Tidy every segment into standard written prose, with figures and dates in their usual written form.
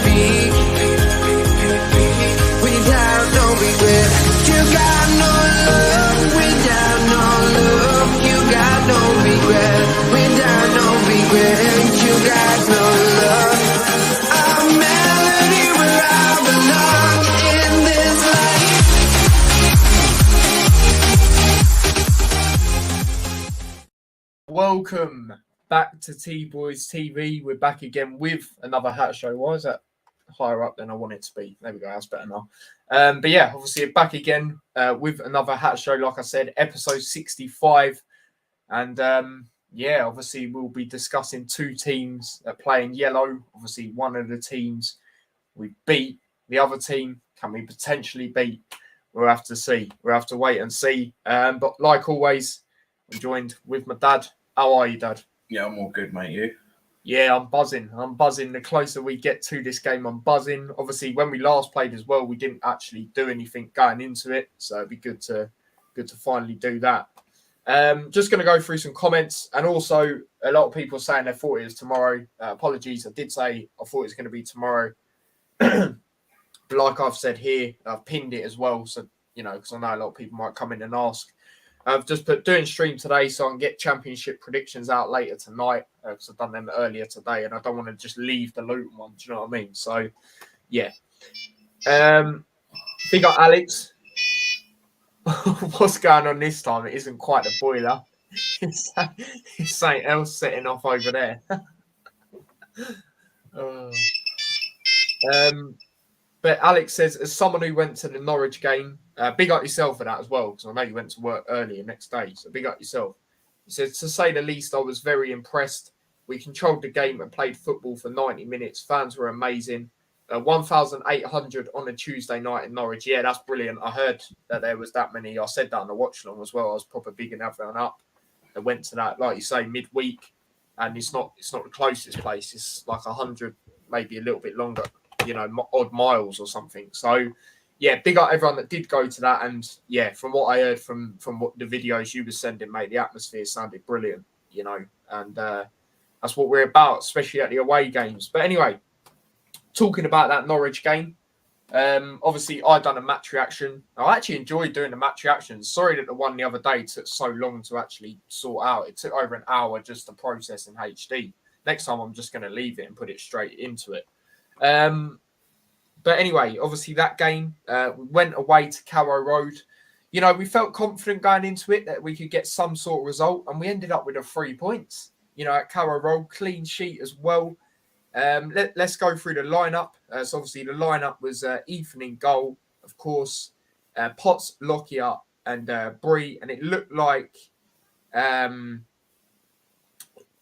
be without no regret. You got no love without no love. You got no regret without no regret. You got no love. A melody where I belong in this life. Welcome back to T-Boys TV. We're back again with another Hat Show. Why is that higher up than I want it to be? There we go, that's better now. But yeah, obviously back again with another Hat Show, like I said, episode 65. And yeah, obviously we'll be discussing two teams that play in yellow. Obviously one of the teams we beat, the other team can we potentially beat? We'll have to see. We'll have to wait and see. But like always, I'm joined with my dad. How are you, Dad? Yeah, I'm all good, mate. You? Yeah, I'm buzzing. I'm buzzing. The closer we get to this game, I'm buzzing. Obviously, when we last played as well, we didn't actually do anything going into it, so it'd be good to finally do that. Just going to go through some comments, and also a lot of people saying they thought it was tomorrow. Apologies, I did say I thought it was going to be tomorrow, but like I've said here, I've pinned it as well. So because I know a lot of people might come in and ask. I've just put doing stream today so I can get championship predictions out later tonight because I've done them earlier today and I don't want to just leave the Luton one. Do you know what I mean? So, yeah. Big up Alex. What's going on this time? It isn't quite the boiler. It's something else setting off over there. But Alex says, as someone who went to the Norwich game, big up yourself for that as well, because I know you went to work early the next day, so big up yourself. He says, to say the least, I was very impressed. We controlled the game and played football for 90 minutes. Fans were amazing. 1,800 on a Tuesday night in Norwich. Yeah, that's brilliant. I heard that there was that many. I said that on the watch long as well. I was proper big and everyone up. I went to that, like you say, midweek, and it's not the closest place. It's like 100, maybe a little bit longer. Odd miles or something. So, yeah, big up everyone that did go to that. And, yeah, from what I heard from what the videos you were sending, mate, the atmosphere sounded brilliant, and that's what we're about, especially at the away games. But anyway, talking about that Norwich game, obviously I done a match reaction. I actually enjoyed doing the match reactions. Sorry that the one the other day took so long to actually sort out. It took over an hour just to process in HD. Next time I'm just going to leave it and put it straight into it. But anyway, obviously that game, we went away to Carrow Road. We felt confident going into it that we could get some sort of result, and we ended up with 3 points. At Carrow Road, clean sheet as well. Let's go through the lineup. So obviously the lineup was Ethan in goal, of course, Potts, Lockyer, and Bree, and it looked like.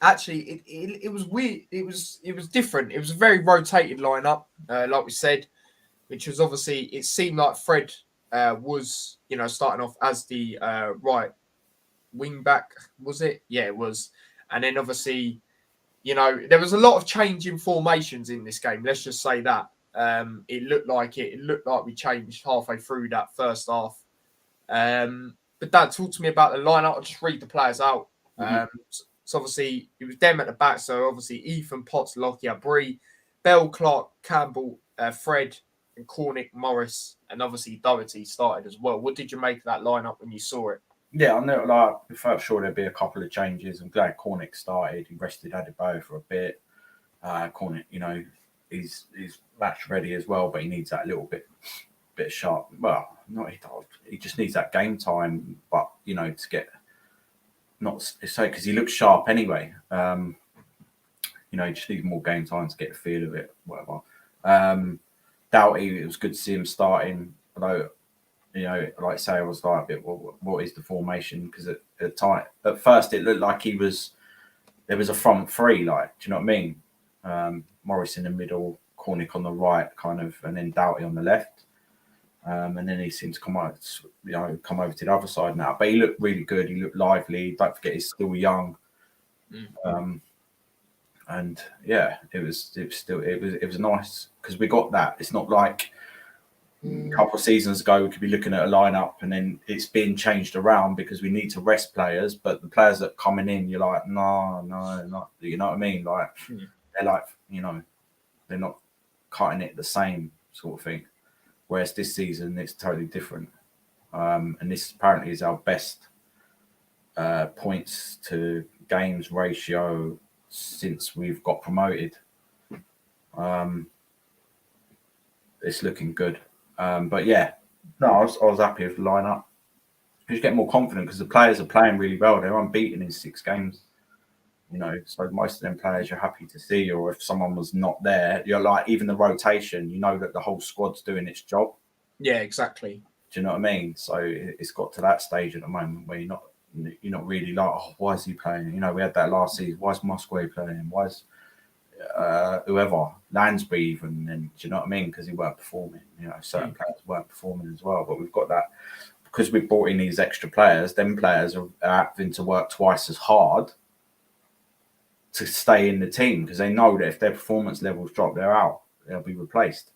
Actually, it was weird. It was different. It was a very rotated lineup, like we said, which was obviously, it seemed like Fred was, starting off as the right wing back, was it? Yeah, it was. And then obviously, there was a lot of change in formations in this game. Let's just say that. It looked like we changed halfway through that first half. But Dad, talk to me about the lineup. I'll just read the players out. So obviously, it was them at the back. So obviously, Ethan, Potts, Lockyer, Bree, Bell, Clark, Campbell, Fred, and Cornick, Morris, and obviously Doherty started as well. What did you make of that lineup when you saw it? Yeah, I know. I felt sure there'd be a couple of changes. I'm glad Cornick started. He rested Adebayo for a bit. Cornick, he's match ready as well, but he needs that little bit sharp. Well, he just needs that game time, but to get. Not so because he looks sharp anyway. He just needs more game time to get the feel of it, whatever. Doughty, it was good to see him starting. Although, like I say, I was like a bit, what is the formation? Because at first it looked like there was a front three, like, do you know what I mean? Morris in the middle, Cornick on the right, kind of, and then Doughty on the left. And then he seemed to come over to the other side now. But he looked really good. He looked lively. Don't forget, he's still young. And yeah, it was nice because we got that. It's not like a couple of seasons ago we could be looking at a lineup and then it's being changed around because we need to rest players. But the players that are coming in, you're like, no, not. You know what I mean? Like they're like, they're not cutting it the same sort of thing. Whereas this season, it's totally different. And this apparently is our best points to games ratio since we've got promoted. It's looking good. But yeah, no, I was happy with the lineup. You get more confident because the players are playing really well. They're unbeaten in 6 games. You know, so most of them players you're happy to see, or if someone was not there, you're like, even the rotation, you know that the whole squad's doing its job. Yeah, exactly. Do you know what I mean? So it's got to that stage at the moment where you're not really like, oh, why is he playing? You know, we had that last season. Why is Musgrave playing? Why is whoever, Lansbury even? And do you know what I mean? Because he weren't performing. You know, certain players weren't performing as well. But we've got that because we've brought in these extra players. Them players are having to work twice as hard to stay in the team because they know that if their performance levels drop, they're out. They'll be replaced.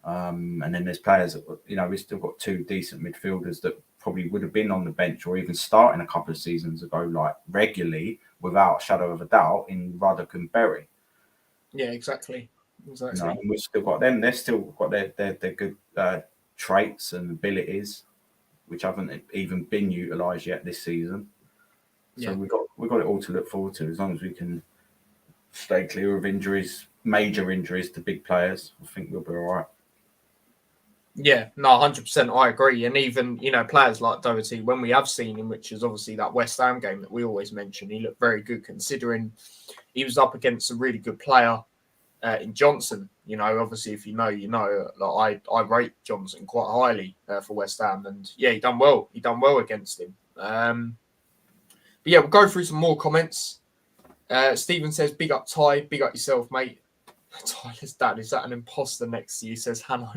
And then there's players that, you know, we've still got 2 decent midfielders that probably would have been on the bench or even starting a couple of seasons ago, like regularly, without a shadow of a doubt, in Ruddock and Berry. Yeah, exactly. You know, and we've still got them. They've still got their good traits and abilities, which haven't even been utilised yet this season. So we've got it all to look forward to as long as we can stay clear of injuries, major injuries to big players. I think we'll be all right. Yeah, no, 100%. I agree. And even, you know, players like Doherty, when we have seen him, which is obviously that West Ham game that we always mention, he looked very good considering he was up against a really good player in Johnson. You know, obviously, if you know, you know. Like I rate Johnson quite highly for West Ham, and yeah, he done well. He done well against him. But yeah, we'll go through some more comments. Stephen says, "Big up Ty, big up yourself, mate." Tyler's dad, is that an imposter next to you? Says Hanno.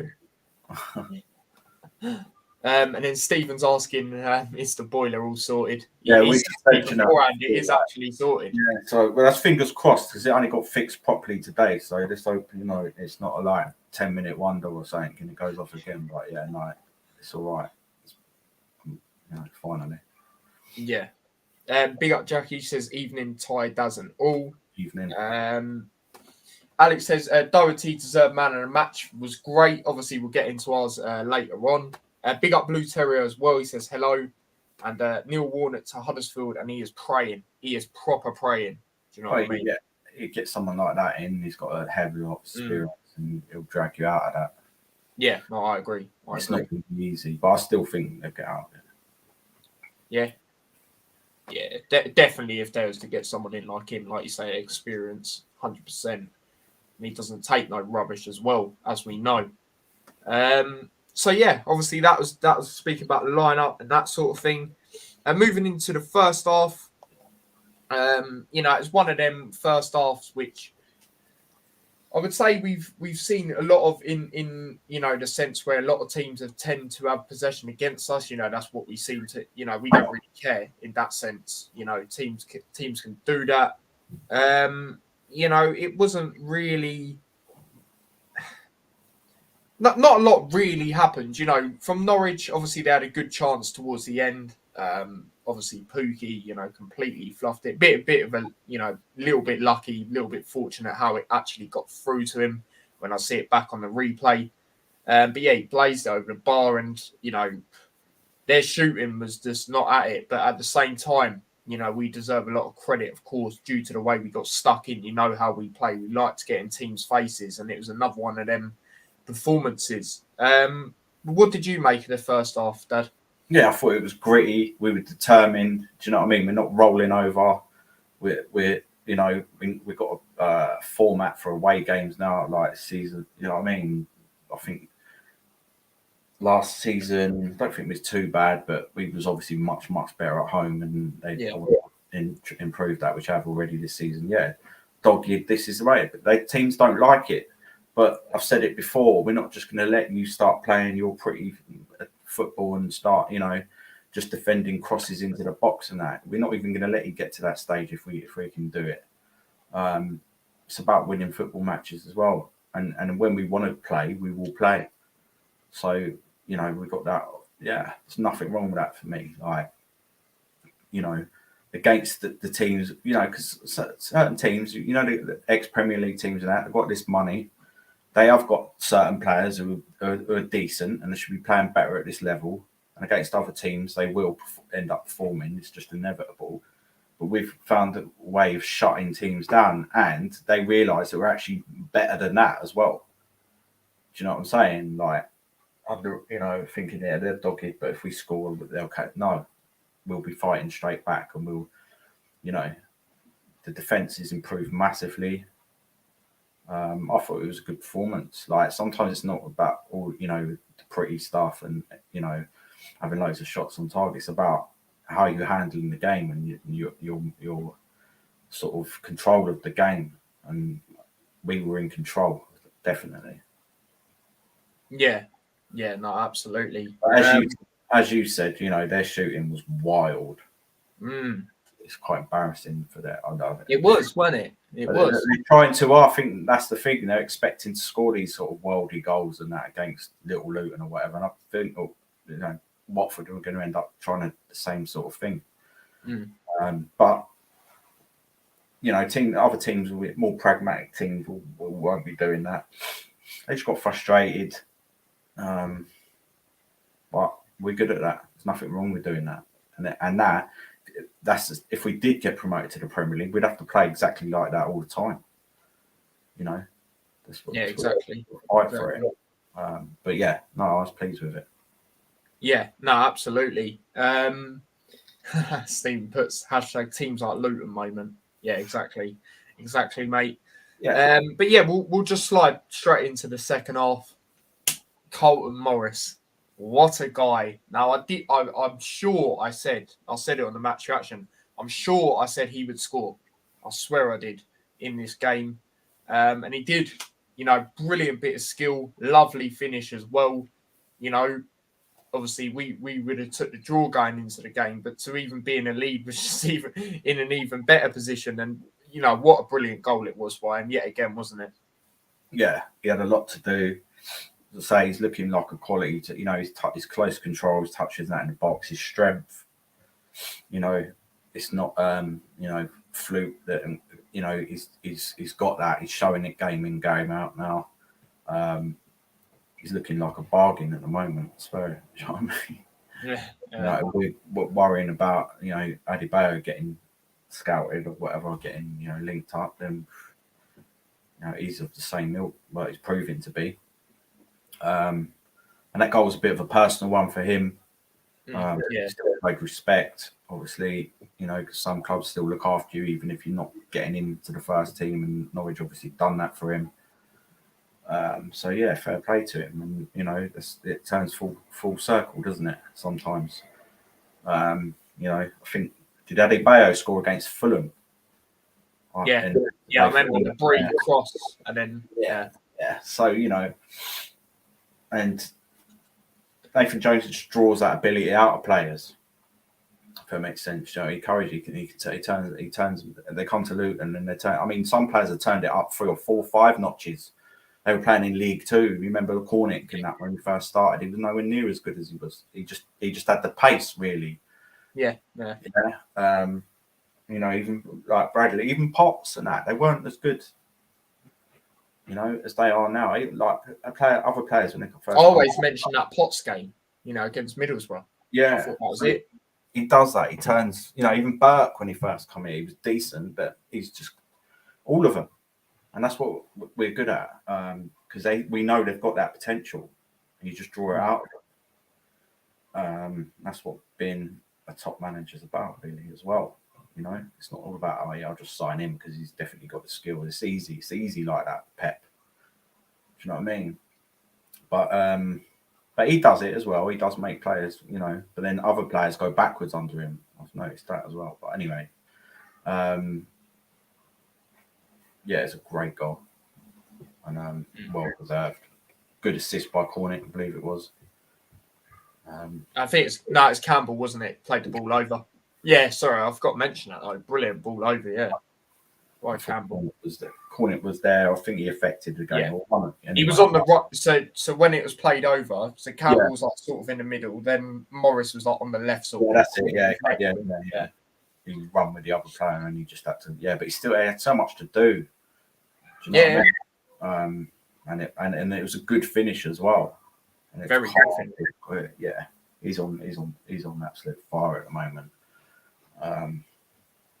And then Stephen's asking, is the boiler all sorted? Yeah, we beforehand, it is actually sorted. Yeah, so well, that's fingers crossed because it only got fixed properly today. So just hope, you know, it's not a like 10-minute wonder or something and it goes off again. But yeah, no, it's all right. You know, finally. Yeah. Big up Jackie says evening Ty doesn't all. Evening. Alex says Doherty deserved man of the match, was great. Obviously, we'll get into ours later on. Big up Blue Terrier as well. He says hello. And Neil Warnock to Huddersfield, and he is praying. He is proper praying. Do you know what I mean? Yeah, you get someone like that in, he's got a heavy lot of experience and he'll drag you out of that. Yeah, no, I agree. It's not going to be easy, but I still think they'll get out of it. Yeah. Yeah, definitely if there was to get someone in like him, like you say, experience, 100%. And he doesn't take no rubbish as well, as we know. So yeah, obviously that was speaking about the lineup and that sort of thing. And moving into the first half, you know, it's one of them first halves which I would say we've seen a lot of in you know, the sense where a lot of teams have tend to have possession against us. You know, that's what we seem to. You know, we don't really care in that sense. You know, teams can do that. You know, it wasn't really. Not a lot really happened, you know. From Norwich, obviously they had a good chance towards the end. Obviously Pookie, you know, completely fluffed it. Bit of a, you know, little bit lucky, little bit fortunate how it actually got through to him when I see it back on the replay. But yeah, he blazed over the bar, and you know, their shooting was just not at it. But at the same time, you know, we deserve a lot of credit, of course, due to the way we got stuck in. You know how we play. We like to get in teams' faces, and it was another one of them performances. What did you make of the first half, Dad? Yeah, I thought it was gritty. We were determined. Do you know what I mean? We're not rolling over. We're you know, we've got a format for away games now, like this season. You know what I mean? I think last season, I don't think it was too bad, but we was obviously much better at home, and they improved that, which I have already this season. Yeah, dog-eared. This is the way. But teams don't like it. But I've said it before, we're not just going to let you start playing your pretty football and start, you know, just defending crosses into the box and that. We're not even going to let you get to that stage if we can do it. It's about winning football matches as well. And when we want to play, we will play. So, you know, we got that. Yeah, there's nothing wrong with that for me. Like, you know, against the teams, you know, because certain teams, you know, the ex-Premier League teams and that, they've got this money. they have got certain players who are decent and they should be playing better at this level. And against other teams, they will end up performing. It's just inevitable. But we've found a way of shutting teams down, and they realise that we're actually better than that as well. Do you know what I'm saying? Like, thinking, yeah, they're dogged, but if we score, they'll catch. No, we'll be fighting straight back, and we'll, the defence is improved massively. I thought it was a good performance. Like, sometimes it's not about all, the pretty stuff and, having loads of shots on target. It's about how you're handling the game and your sort of control of the game. And we were in control, definitely. Yeah, no, absolutely. As you said, their shooting was wild. It's quite embarrassing for that. I know it was, wasn't it? It was. They're trying to. I think that's the thing. They're expecting to score these sort of worldly goals and that against Little Luton or whatever. And I think, Watford are going to end up trying the same sort of thing. But other teams, more pragmatic teams, won't be doing that. They just got frustrated. But we're good at that. There's nothing wrong with doing that. And that's just, if we did get promoted to the Premier League, we'd have to play exactly like that all the time. Exactly. Fight for it. But yeah, no, I was pleased with it. Yeah, no, absolutely. Stephen puts hashtag teams like Luton moment. Yeah, exactly, mate. Yeah. But yeah, we'll just slide straight into the second half. Carlton Morris, what a guy! Now I'm sure I said it on the match reaction. I'm sure I said he would score. I swear I did in this game, and he did. Brilliant bit of skill, lovely finish as well. Obviously we would have took the draw going into the game, but to even be in a lead was just even in an even better position. And what a brilliant goal it was by him yet again, wasn't it? Yeah, he had a lot to do. As I say, he's looking like a quality to, his close control, his touches that in the box, his strength. It's not fluke that he's got that. He's showing it game in, game out now. He's looking like a bargain at the moment. So, you know what I mean? Yeah. We're worrying about Adebayo getting scouted or whatever, getting linked up. Then he's of the same ilk, but he's proving to be. And that goal was a bit of a personal one for him. Still like respect, obviously, because some clubs still look after you even if you're not getting into the first team, and Norwich obviously done that for him. So yeah, fair play to him, and it turns full circle, doesn't it? Sometimes, I think did Adebayo score against Fulham? Yeah, I remember the Bree cross, and then yeah. So and Nathan Jones just draws that ability out of players. If that makes sense, he encourages. He turns. They come to Luton and they turn. I mean, some players have turned it up 3 or 4, 5 notches. They were playing in League Two. Remember Cornick in that when he first started? He was nowhere near as good as he was. He just had the pace, really. Yeah. Even like Bradley, even Potts and that, they weren't as good. As they are now. Like other players when they first. I always mention that Potts game, against Middlesbrough. Yeah, I thought that was it. He does that. He turns. Even Burke when he first come here, he was decent, but he's just all of them. And that's what we're good at, because we know they've got that potential, and you just draw it out of them. That's what being a top manager is about, really, as well. It's not all about I'll just sign him because he's definitely got the skill. It's easy like that, Pep. Do you know what I mean? But he does it as well. He does make players, but then other players go backwards under him. I've noticed that as well. But anyway, yeah, it's a great goal and well deserved. Good assist by Cornick, I believe it was. I think it's Campbell, wasn't it? Played the ball over. Yeah, sorry, I forgot to mention that though. Brilliant ball over, yeah. By Campbell. Cornick was there. I think he affected the game. Yeah. Anyway. He was on the right, so when it was played over, so Campbell was like sort of in the middle. Then Morris was like on the left side. Yeah, that's it. Yeah. He run with the other player, and he just had to. Yeah, but he still had so much to do. Do you know what I mean? and it was a good finish as well. And Very good finish. Yeah, he's on absolute fire at the moment,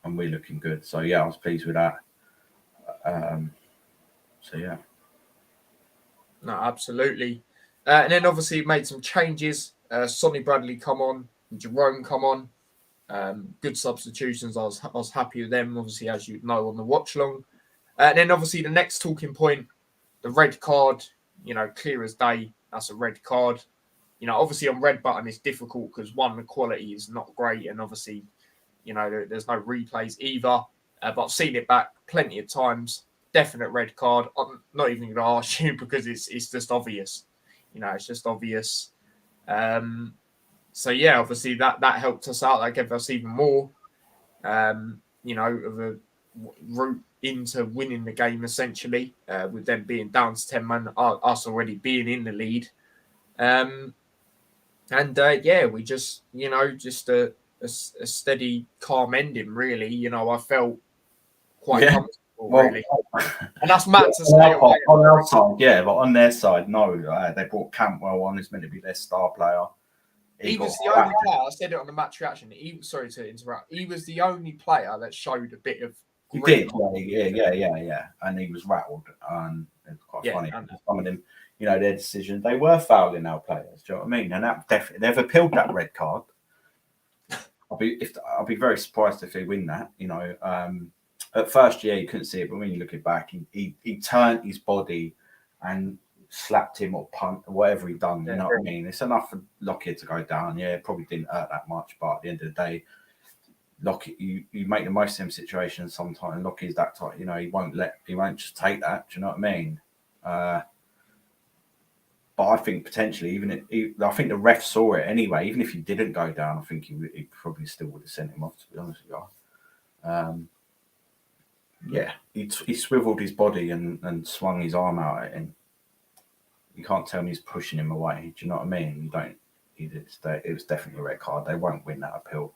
and we're looking good. So yeah, I was pleased with that. So yeah. No, absolutely. And then obviously made some changes. Sonny Bradley come on, Jerome come on. Good substitutions. I was happy with them, obviously, as you know, on the watch long. And then obviously the next talking point, the red card, clear as day. That's a red card. Obviously on red button it's difficult because one, the quality is not great, and obviously, there's no replays either. But I've seen it back plenty of times. Definite red card. I'm not even going to ask you because it's just obvious. It's just obvious. So yeah, obviously that helped us out. That gave us even more, of a route into winning the game essentially. With them being down to 10 man, us already being in the lead. We just a steady, calm ending. Really, I felt quite comfortable. Really, and that's mad to say. On our side, yeah, but on their side, no. They brought Campbell on, who's meant to be their star player. He was the only player. I said it on the match reaction. Sorry to interrupt. He was the only player that showed a bit of. He did, yeah, and he was rattled, and it's quite funny. Some of them, their decisions, they were fouling our players. Do you know what I mean? And that definitely they've appealed that red card. I'll be very surprised if they win that. At first, yeah, you couldn't see it, but when you look it back, he turned his body and slapped him or punt or whatever he done. You know what I mean? It's enough for Lockyer to go down. Yeah, it probably didn't hurt that much, but at the end of the day, Lockyer, you make the most of them situations sometimes. Lockyer's that type, he won't just take that. Do you know what I mean? But I think potentially, I think the ref saw it anyway. Even if he didn't go down, I think he probably still would have sent him off. To be honest with you. Yeah, he swiveled his body and swung his arm out at him. You can't tell me he's pushing him away. Do you know what I mean? It was definitely a red card. They won't win that appeal.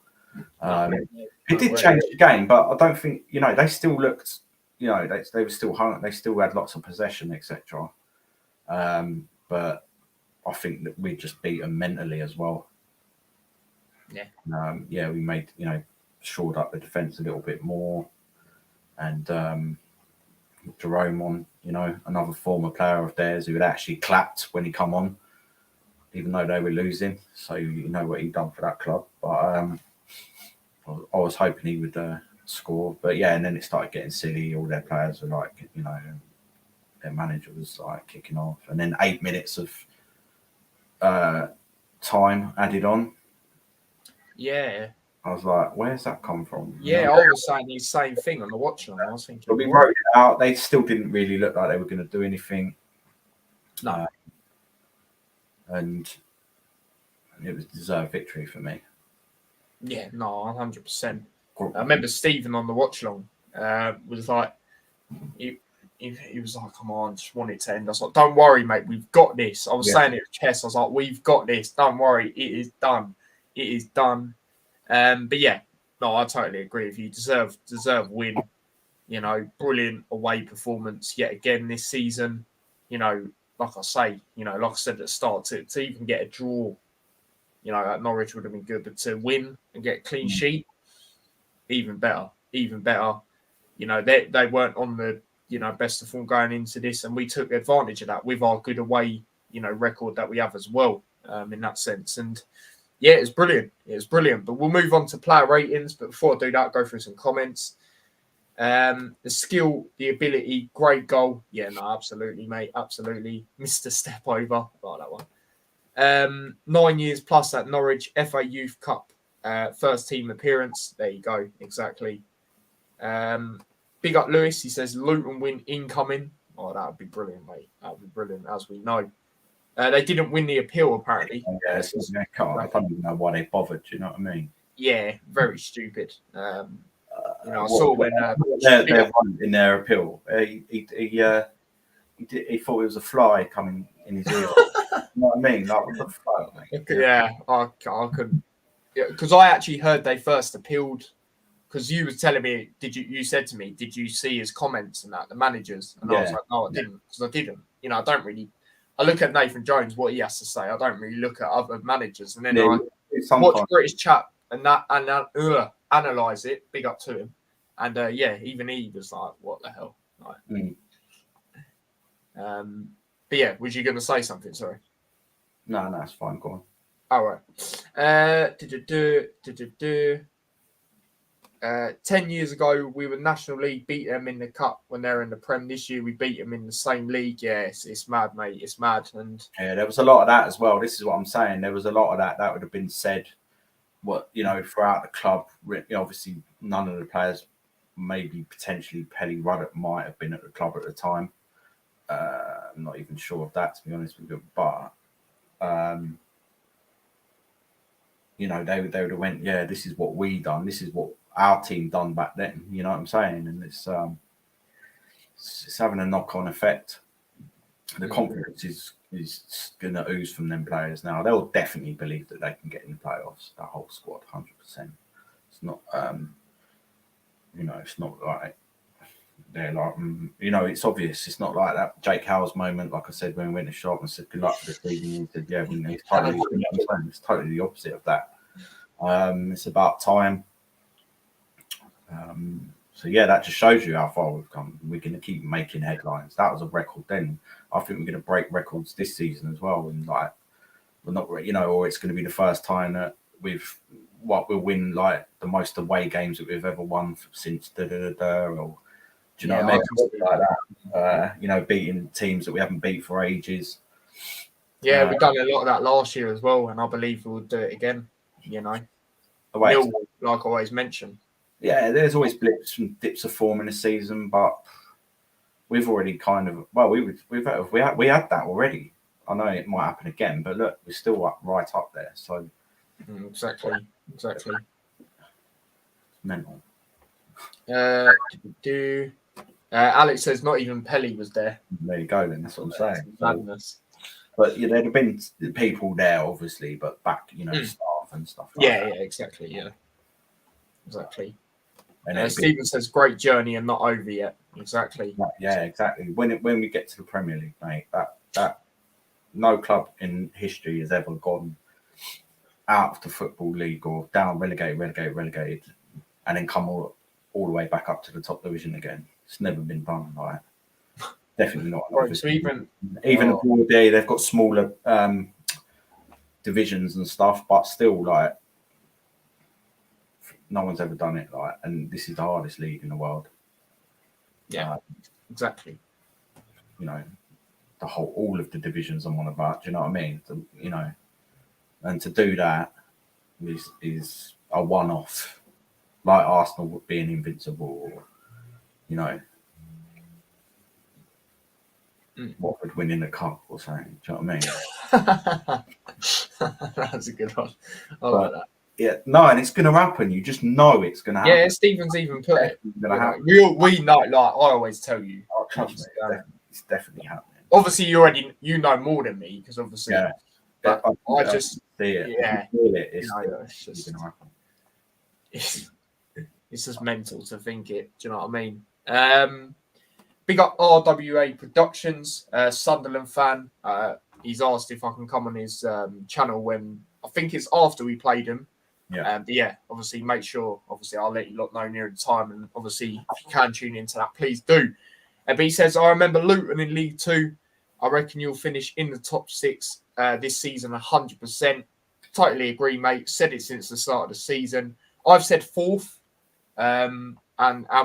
It did change the game, but I don't think they still looked. They were still hung. They still had lots of possession, etc. But I think that we just beat them mentally as well. Yeah. We made shored up the defence a little bit more. And Jerome on, another former player of theirs who had actually clapped when he come on, even though they were losing. So you know what he'd done for that club. But I was hoping he would score. But yeah, and then it started getting silly. All their players were like, their manager was like kicking off. And then 8 minutes of time added on. Yeah. I was like, where's that come from? Yeah, I was saying the same thing on the watch line. I was thinking, but we wrote it out. They still didn't really look like they were going to do anything. No. And it was deserved victory for me. Yeah, no, 100%. I remember Stephen on the watch long was like, he was like, come on, just want it to end. I was like, don't worry, mate, we've got this. I was saying it with chest. I was like, we've got this. Don't worry, it is done. It is done. But yeah, no, I totally agree. If you deserve win, brilliant away performance yet again this season. Like I say, like I said at the start, to even get a draw, at Norwich would have been good, but to win and get a clean sheet, even better. They weren't on the best of form going into this, and we took advantage of that with our good away record that we have as well, in that sense. And yeah, it's brilliant. But we'll move on to player ratings. But before I do that, go through some comments. The skill, the ability, great goal. Yeah, no, absolutely, mate. Absolutely. Mr. Step over. I like that one. 9 years plus at Norwich, FA Youth Cup, first team appearance. There you go. Exactly. Big up Lewis. He says Luton win incoming. Oh, that would be brilliant, mate. That would be brilliant, as we know. They didn't win the appeal, apparently. Yeah, I don't even know why they bothered. Do you know what I mean? Yeah, very stupid. I saw when they're in their appeal. He thought it was a fly coming in his ear. You know what I mean? Like, what the fuck, mate? Yeah, I couldn't. Because I actually heard they first appealed. Because you was telling me, you said to me, did you see his comments and that, the managers? And I was like, no, I didn't, because I didn't. I don't really. I look at Nathan Jones, what he has to say. I don't really look at other managers, and then I watch British chat and analyze it. Big up to him, and even he was like, "What the hell?" Like, but yeah, was you going to say something? Sorry. No, it's fine. Go on. All right. 10 years ago, we were National League, beat them in the Cup when they're in the Prem. This year, we beat them in the same league. Yeah, it's mad, mate. It's mad. And yeah, there was a lot of that as well. This is what I'm saying. There was a lot of that would have been said, throughout the club. Obviously, none of the players, maybe potentially Pelly Ruddock might have been at the club at the time. I'm not even sure of that, to be honest with you. But, they would have went, yeah, this is what we done. This is what our team done back then. You know what I'm saying? And it's having a knock-on effect. The confidence is going to ooze from them players now. They'll definitely believe that they can get in the playoffs. That whole squad, 100%. It's not, it's not like they're like, it's obvious. It's not like that Jake Howell's moment, like I said, when we went to shop and said good luck for the season. He said, yeah, it's totally the opposite of that. It's about time. That just shows you how far we've come. We're going to keep making headlines. That was a record then. I think we're going to break records this season as well. And like, we're not, or it's going to be the first time that we'll win like the most away games that we've ever won since or do you know what I mean? Like that. Beating teams that we haven't beat for ages. Yeah, we've done a lot of that last year as well, and I believe we'll do it again. Neil, like I always mention. Yeah, there's always blips and dips of form in a season, but we've already kind of we had that already. I know it might happen again, but look, we're still right up there. So exactly. Mental. Alex says not even Pelly was there. There you go. Then that's what I'm saying. Madness. But there'd have been people there, obviously, but back, staff and stuff. Like that. Yeah, exactly. Yeah, exactly. And Stephen says, "Great journey and not over yet." Exactly. Yeah, exactly. When we get to the Premier League, mate, that no club in history has ever gone out of the Football League or down, relegated, and then come all the way back up to the top division again. It's never been done. Like, definitely not. Right, so even abroad, they've got smaller divisions and stuff, but still, like, no one's ever done it. Like, and this is the hardest league in the world. Yeah, exactly. All of the divisions I'm on about. Do you know what I mean? And to do that is a one-off, like Arsenal being invincible, or, Watford winning the cup or something. Do you know what I mean? That's a good one. I like that. Yeah, no, and it's going to happen. You just know it's going to happen. Yeah, Stephen's even put it. We know, like I always tell you. Oh, trust me, it's definitely happening. Obviously, you know more than me because obviously. Yeah. But I just see it. Yeah, It's just going to happen. It's just mental to think it. Do you know what I mean? Big up RWA Productions, Sunderland fan. He's asked if I can come on his channel when I think it's after we played him. Yeah. But yeah, obviously make sure. Obviously, I'll let you lot know near the time, and obviously if you can tune into that, please do. But he says, I remember Luton in League Two. I reckon you'll finish in the top 6 this season, 100%. Totally agree, mate. Said it since the start of the season. I've said 4th, and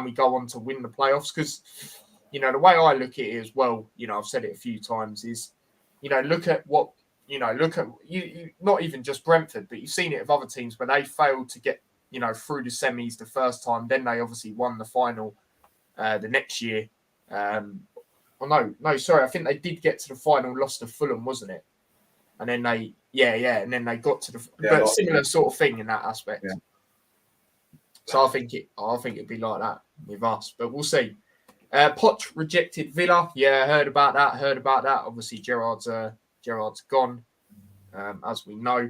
we go on to win the playoffs because, the way I look at it as well, I've said it a few times, is, look at what, look at you not even just Brentford, but you've seen it with other teams where they failed to get, through the semis the first time. Then they obviously won the final the next year. Sorry, I think they did get to the final, lost to Fulham, wasn't it? And then and then they got to the similar sort of thing in that aspect. Yeah. So I think it'd be like that with us, but we'll see. Poch rejected Villa. Yeah, heard about that. Obviously, Gerrard's gone, as we know.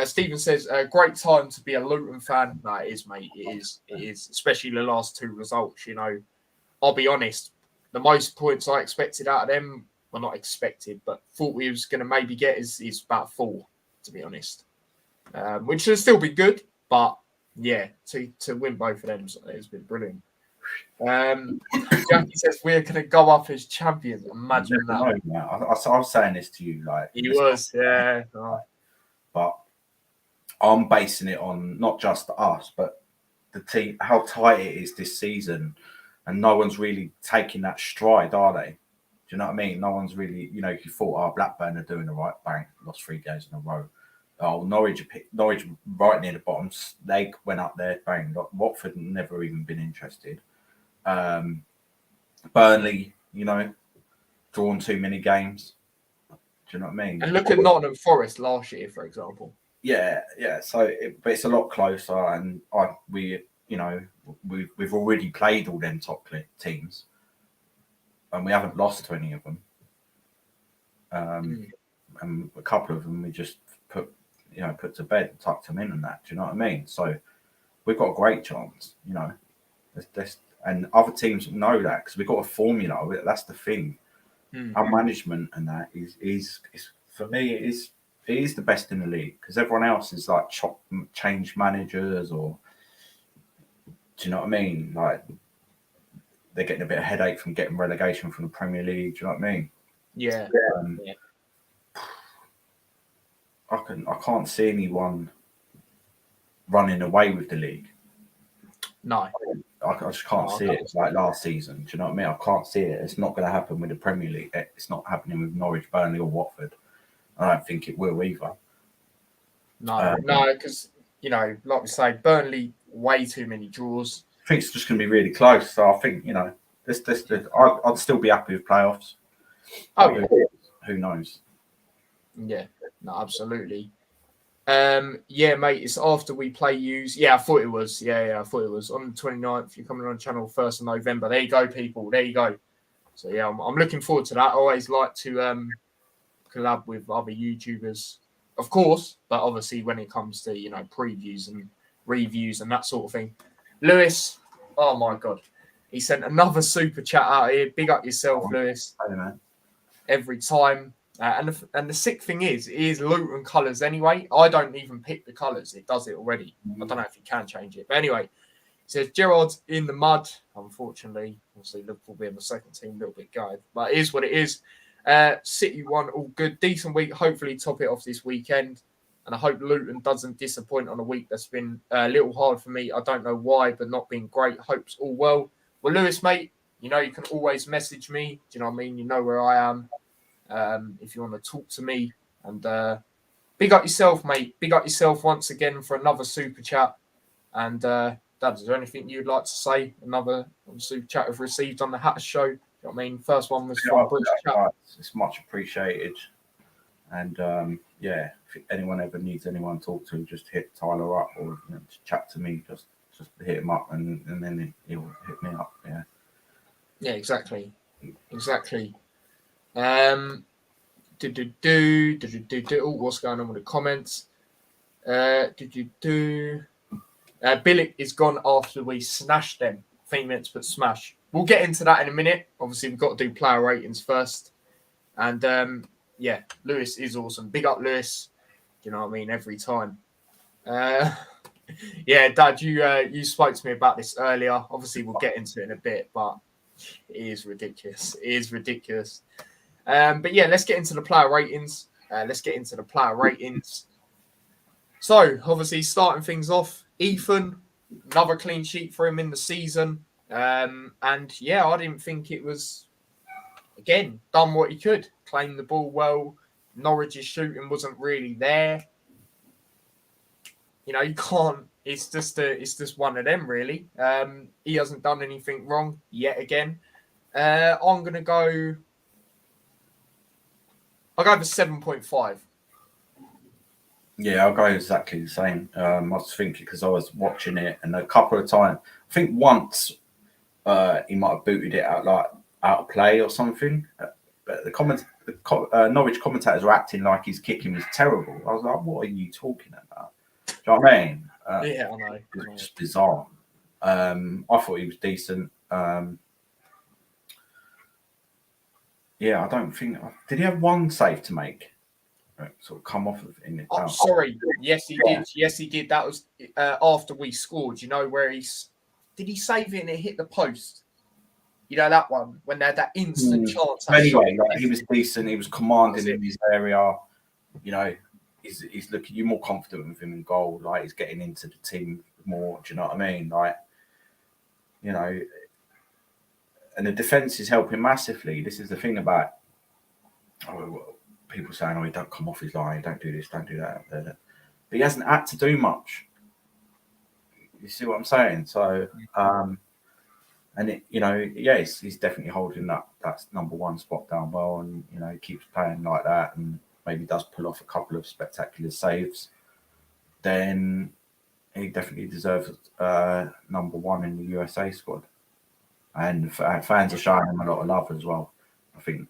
Stephen says, great time to be a Luton fan. No, it is, mate. It is, especially the last 2 results. I'll be honest, the most points I expected out of them well, not expected, but thought we was going to maybe get is about 4, to be honest, which should still be good. But yeah, to win both of them has been brilliant. Jackie says we're going to go up as champions. Imagine that. No, man. I was saying this to you, like He was, yeah. Oh. But I'm basing it on not just us, but the team, how tight it is this season, and no one's really taking that stride, are they? Do you know what I mean? No one's really, you thought, Blackburn are doing the right, bang, lost 3 games in a row. Oh, Norwich right near the bottom. They went up there, bang. Watford never even been interested. Burnley, drawn too many games. Do you know what I mean? And look at Nottingham Forest last year, for example. Yeah. So, but it's a lot closer, and we've already played all them top teams, and we haven't lost to any of them. And a couple of them we just put to bed, tucked them in, and that. Do you know what I mean? So we've got a great chance. And other teams know that because we've got a formula. That's the thing. Our management and that is for me it is the best in the league, because everyone else is like change managers, or do you know what I mean? Like they're getting a bit of headache from getting relegation from the Premier League. Do you know what I mean? Yeah. I can't see anyone running away with the league. No. I just can't see it. It's like last season. Do you know what I mean? I can't see it. It's not going to happen with the Premier League. It's not happening with Norwich, Burnley, or Watford. I don't think it will either. No, because, like we say, Burnley, way too many draws. I think it's just going to be really close. So I think, I'd still be happy with playoffs. Oh, yeah. Who knows? Yeah, no, absolutely. Yeah, mate, it's after we play yous. Yeah, I thought it was. Yeah, I thought it was. On the 29th, you're coming on channel 1st of November. There you go, people. There you go. So, yeah, I'm looking forward to that. I always like to collab with other YouTubers, of course, but obviously when it comes to, previews and reviews and that sort of thing. Lewis, oh, my God. He sent another super chat out here. Big up yourself, Lewis. I don't know. Every time. And the sick thing is, it is Luton colours anyway. I don't even pick the colours. It does it already. I don't know if you can change it. But anyway, it says Gerrard's in the mud. Unfortunately, obviously Liverpool being the second team, a little bit gutted. But it is what it is. City won, all good. Decent week. Hopefully top it off this weekend. And I hope Luton doesn't disappoint on a week that's been a little hard for me. I don't know why, but not being great. Hope's all well. Well, Lewis, mate, you can always message me. Do you know what I mean? You know where I am. If you want to talk to me, and big up yourself, mate. Big up yourself once again for another super chat. And Dad, is there anything you'd like to say? Another super chat we've received on the Hatter Show. You know what I mean? First one was from British Chat. It's much appreciated. And if anyone ever needs anyone to talk to, just hit Tyler up, or just chat to me. Just hit him up, and then he'll hit me up. Yeah, exactly. Oh, what's going on with the comments? Billick is gone after we smashed them. I think he meant to put smash. We'll get into that in a minute. Obviously, we've got to do player ratings first. And Lewis is awesome. Big up, Lewis. You know what I mean? Every time. Dad, you spoke to me about this earlier. Obviously, we'll get into it in a bit, but it is ridiculous. But yeah, let's get into the player ratings. So, obviously, starting things off, Ethan, another clean sheet for him in the season. I didn't think it was, again, done what he could. Claimed the ball well. Norwich's shooting wasn't really there. You can't. It's just one of them, really. He hasn't done anything wrong yet again. I'm going to go... I'll go for 7.5. Yeah, I'll go exactly the same. I was thinking, because I was watching it, and a couple of times, I think once he might have booted it out of play or something. But the Norwich commentators were acting like his kicking was terrible. I was like, what are you talking about? Do you know what I mean? I know. It was just bizarre. I thought he was decent. Yeah, I don't think. Did he have one save to make? Sort of come off of in it. Oh, sorry. Yes, he did. Yes, he did. That was after we scored. You know where did he save it and it hit the post? You know that one when they had that instant chance. That Anyway, like, he was decent. He was commanding in his area. You know, he's looking. You're more confident with him in goal. Like he's getting into the team more. Do you know what I mean? Like, you know, and the defense is helping massively. This is the thing about people saying, "Oh, he don't come off his line. Don't do this. Don't do that." But he hasn't had to do much. You see what I'm saying? So, and it, you know, yes, he's definitely holding that number one spot down well, and you know, he keeps playing like that, and maybe does pull off a couple of spectacular saves. Then he definitely deserves number one in the USA squad, and fans are showing him a lot of love as well. I think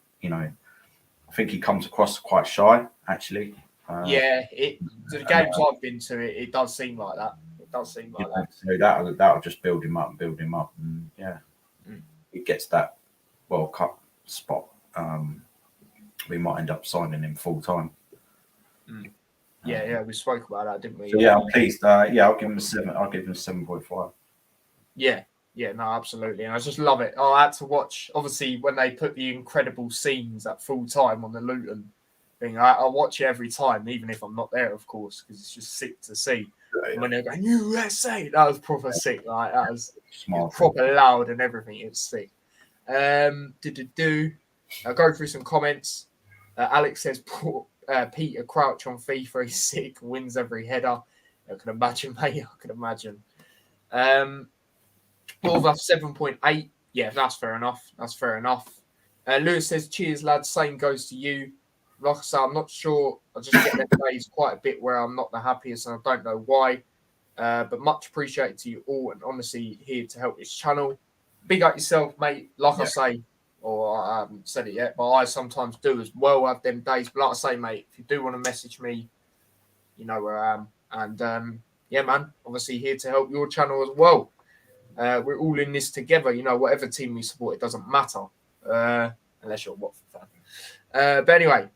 I think he comes across quite shy, actually. The games I've been to, it does seem like that. It does seem like that. So that'll just build him up, and he gets that World Cup spot. We might end up signing him full time. We spoke about that, didn't we? So I'm pleased. I'll give him a 7. I'll give him a 7.5. Yeah, no, absolutely. And I just love it. I had to watch, obviously, when they put the incredible scenes at full time on the Luton thing. I'll watch it every time, even if I'm not there, of course, because it's just sick to see. Yeah. When they're going, USA, that was proper sick. Like, that was proper loud and everything. It was sick. I'll go through some comments. Alex says, Peter Crouch on FIFA, he's sick, wins every header. I can imagine, mate. I can imagine. Wolves 7.8. Yeah, that's fair enough. Lewis says, cheers, lads. Same goes to you. Like I say, I'm not sure. I just get their days quite a bit where I'm not the happiest, and I don't know why. But much appreciated to you all, and honestly here to help this channel. Big up yourself, mate. Like I say, or I haven't said it yet, but I sometimes do as well have them days. But like I say, mate, if you do want to message me, you know where I am. And yeah, man, obviously here to help your channel as well. We're all in this together. You know, whatever team we support, it doesn't matter. Unless you're a Watford fan. But anyway,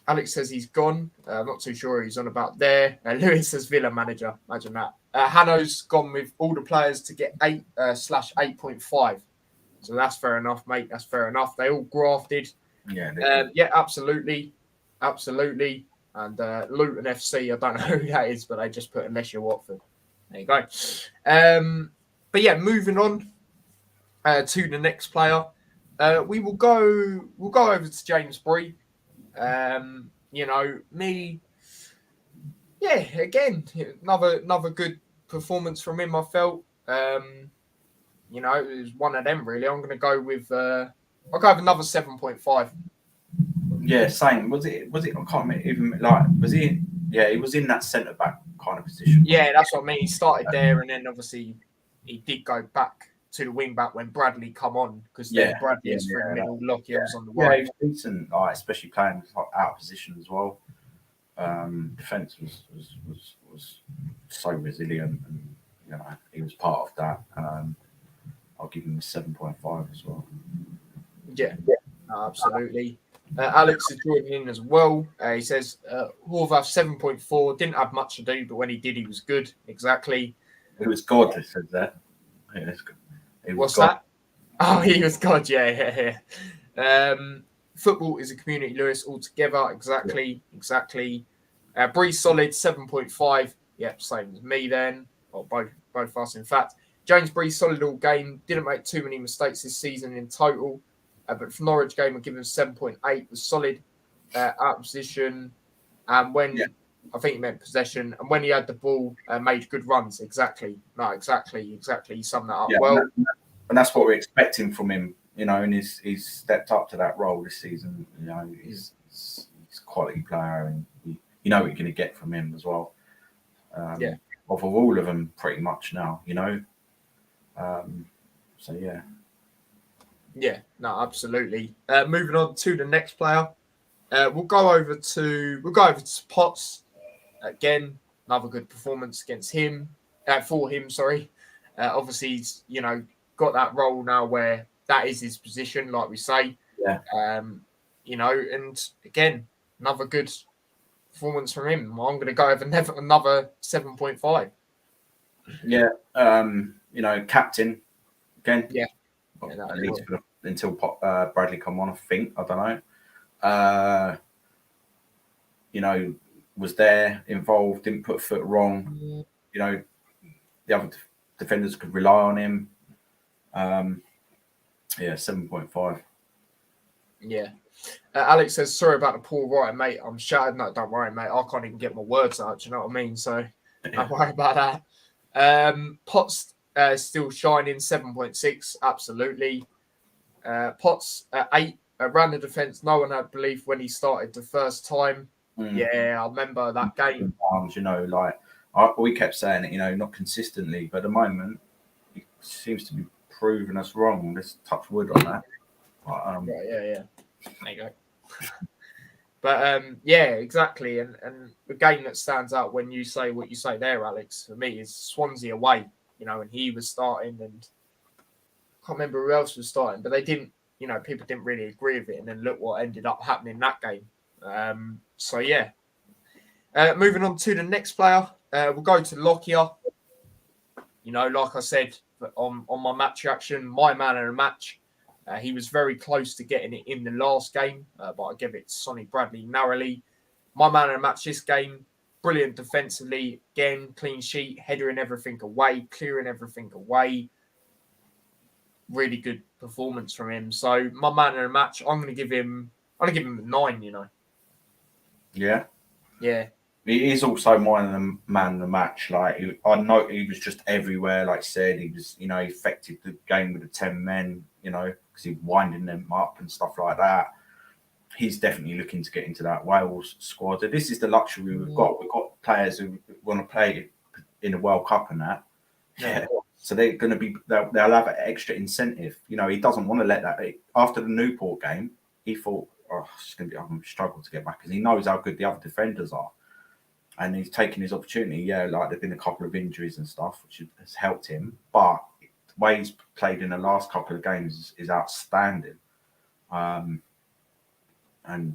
Alex says he's gone. I'm not too sure he's on about there. Lewis says Villa manager. Imagine that. Hanno's gone with all the players to get 8/8.5. So that's fair enough, mate. That's fair enough. They all grafted. Yeah, absolutely. Absolutely. And Luton FC, I don't know who that is, but they just put unless you're Watford. There you go. But yeah, moving on to the next player. We'll go over to James Bree. You know, me. Yeah, again, another good performance from him. I felt. You know, it was one of them really. I'm going to go with. I'll go with another 7.5. Yeah, same. Was it? I can't remember even. Like, was he? Yeah, he was in that centre back kind of position. Yeah, that's what I mean. He started there, and then obviously he did go back to the wing back when Bradley come on, because then Bradley was through the middle, Lockyer was on the right. Yeah, he was decent, especially playing out of position as well. Defence was so resilient, and you know he was part of that. I'll give him a 7.5 as well. Yeah, absolutely. Alex is joining in as well. He says Horvath 7.4, didn't have much to do, but when he did, he was good. Exactly. It was God that said that. Yeah, that's good. What's God. That? Oh, he was God. Yeah. Football is a community, Lewis, altogether. Exactly. Bree solid 7.5. Yep, same as me then. Or both of us, in fact. James Bree solid all game. Didn't make too many mistakes this season in total. But for Norwich game, I'll give him 7.8. Was solid out of position. And when I think he meant possession, and when he had the ball, made good runs. Exactly. He summed that up well. And that's what we're expecting from him. You know, and he's stepped up to that role this season. You know, he's a quality player, and you know what you're going to get from him as well. Of all of them, pretty much now. You know. So yeah. Yeah, no, absolutely. Moving on to the next player, we'll go over to Potts again. Another good performance against him, for him. Sorry. Obviously, he's got that role now where that is his position, like we say. Yeah. You know, and again, another good performance from him. I'm going to go over another 7.5. Yeah. You know, captain again. Yeah. At least until Bradley come on, I think. I don't know. You know, was there, involved, didn't put a foot wrong. You know, the other defenders could rely on him. Yeah, 7.5. Yeah. Alex says, sorry about the poor writing, mate. I'm shattered. No, don't worry, mate. I can't even get my words out. Do you know what I mean? So don't worry about that. Potts still shining, 7.6. Absolutely. Potts 8. Ran the defence. No one had belief when he started the first time. Yeah, I remember that game. You know, like we kept saying it, you know, not consistently, but at the moment, he seems to be proving us wrong. Let's touch wood on that. Right, yeah. There you go. But yeah, exactly. And the game that stands out when you say what you say there, Alex, for me is Swansea away. You know, and he was starting, and I can't remember who else was starting, but they didn't. You know, people didn't really agree with it, and then look what ended up happening in that game. So yeah. Moving on to the next player, we'll go to Lockyer. You know, like I said on my match reaction, my man of the match. He was very close to getting it in the last game, but I give it to Sonny Bradley narrowly. My man of the match this game, brilliant defensively. Again, clean sheet, headering everything away, clearing everything away. Really good performance from him. So my man of the match, I'm going to give him a 9. You know. Yeah. Yeah. He is also the man of the match. Like I know he was just everywhere. Like I said, he was, you know, he affected the game with the 10 men. You know, because he's winding them up and stuff like that. He's definitely looking to get into that Wales squad. This is the luxury we've got. We've got players who want to play in the World Cup and that. Yeah. So they're going to be. They'll have an extra incentive. You know, he doesn't want to let that. After the Newport game, he thought, "Oh, it's going to be. I'm going to struggle to get back," because he knows how good the other defenders are. And he's taken his opportunity. Yeah, like there've been a couple of injuries and stuff, which has helped him. But the way he's played in the last couple of games is outstanding. And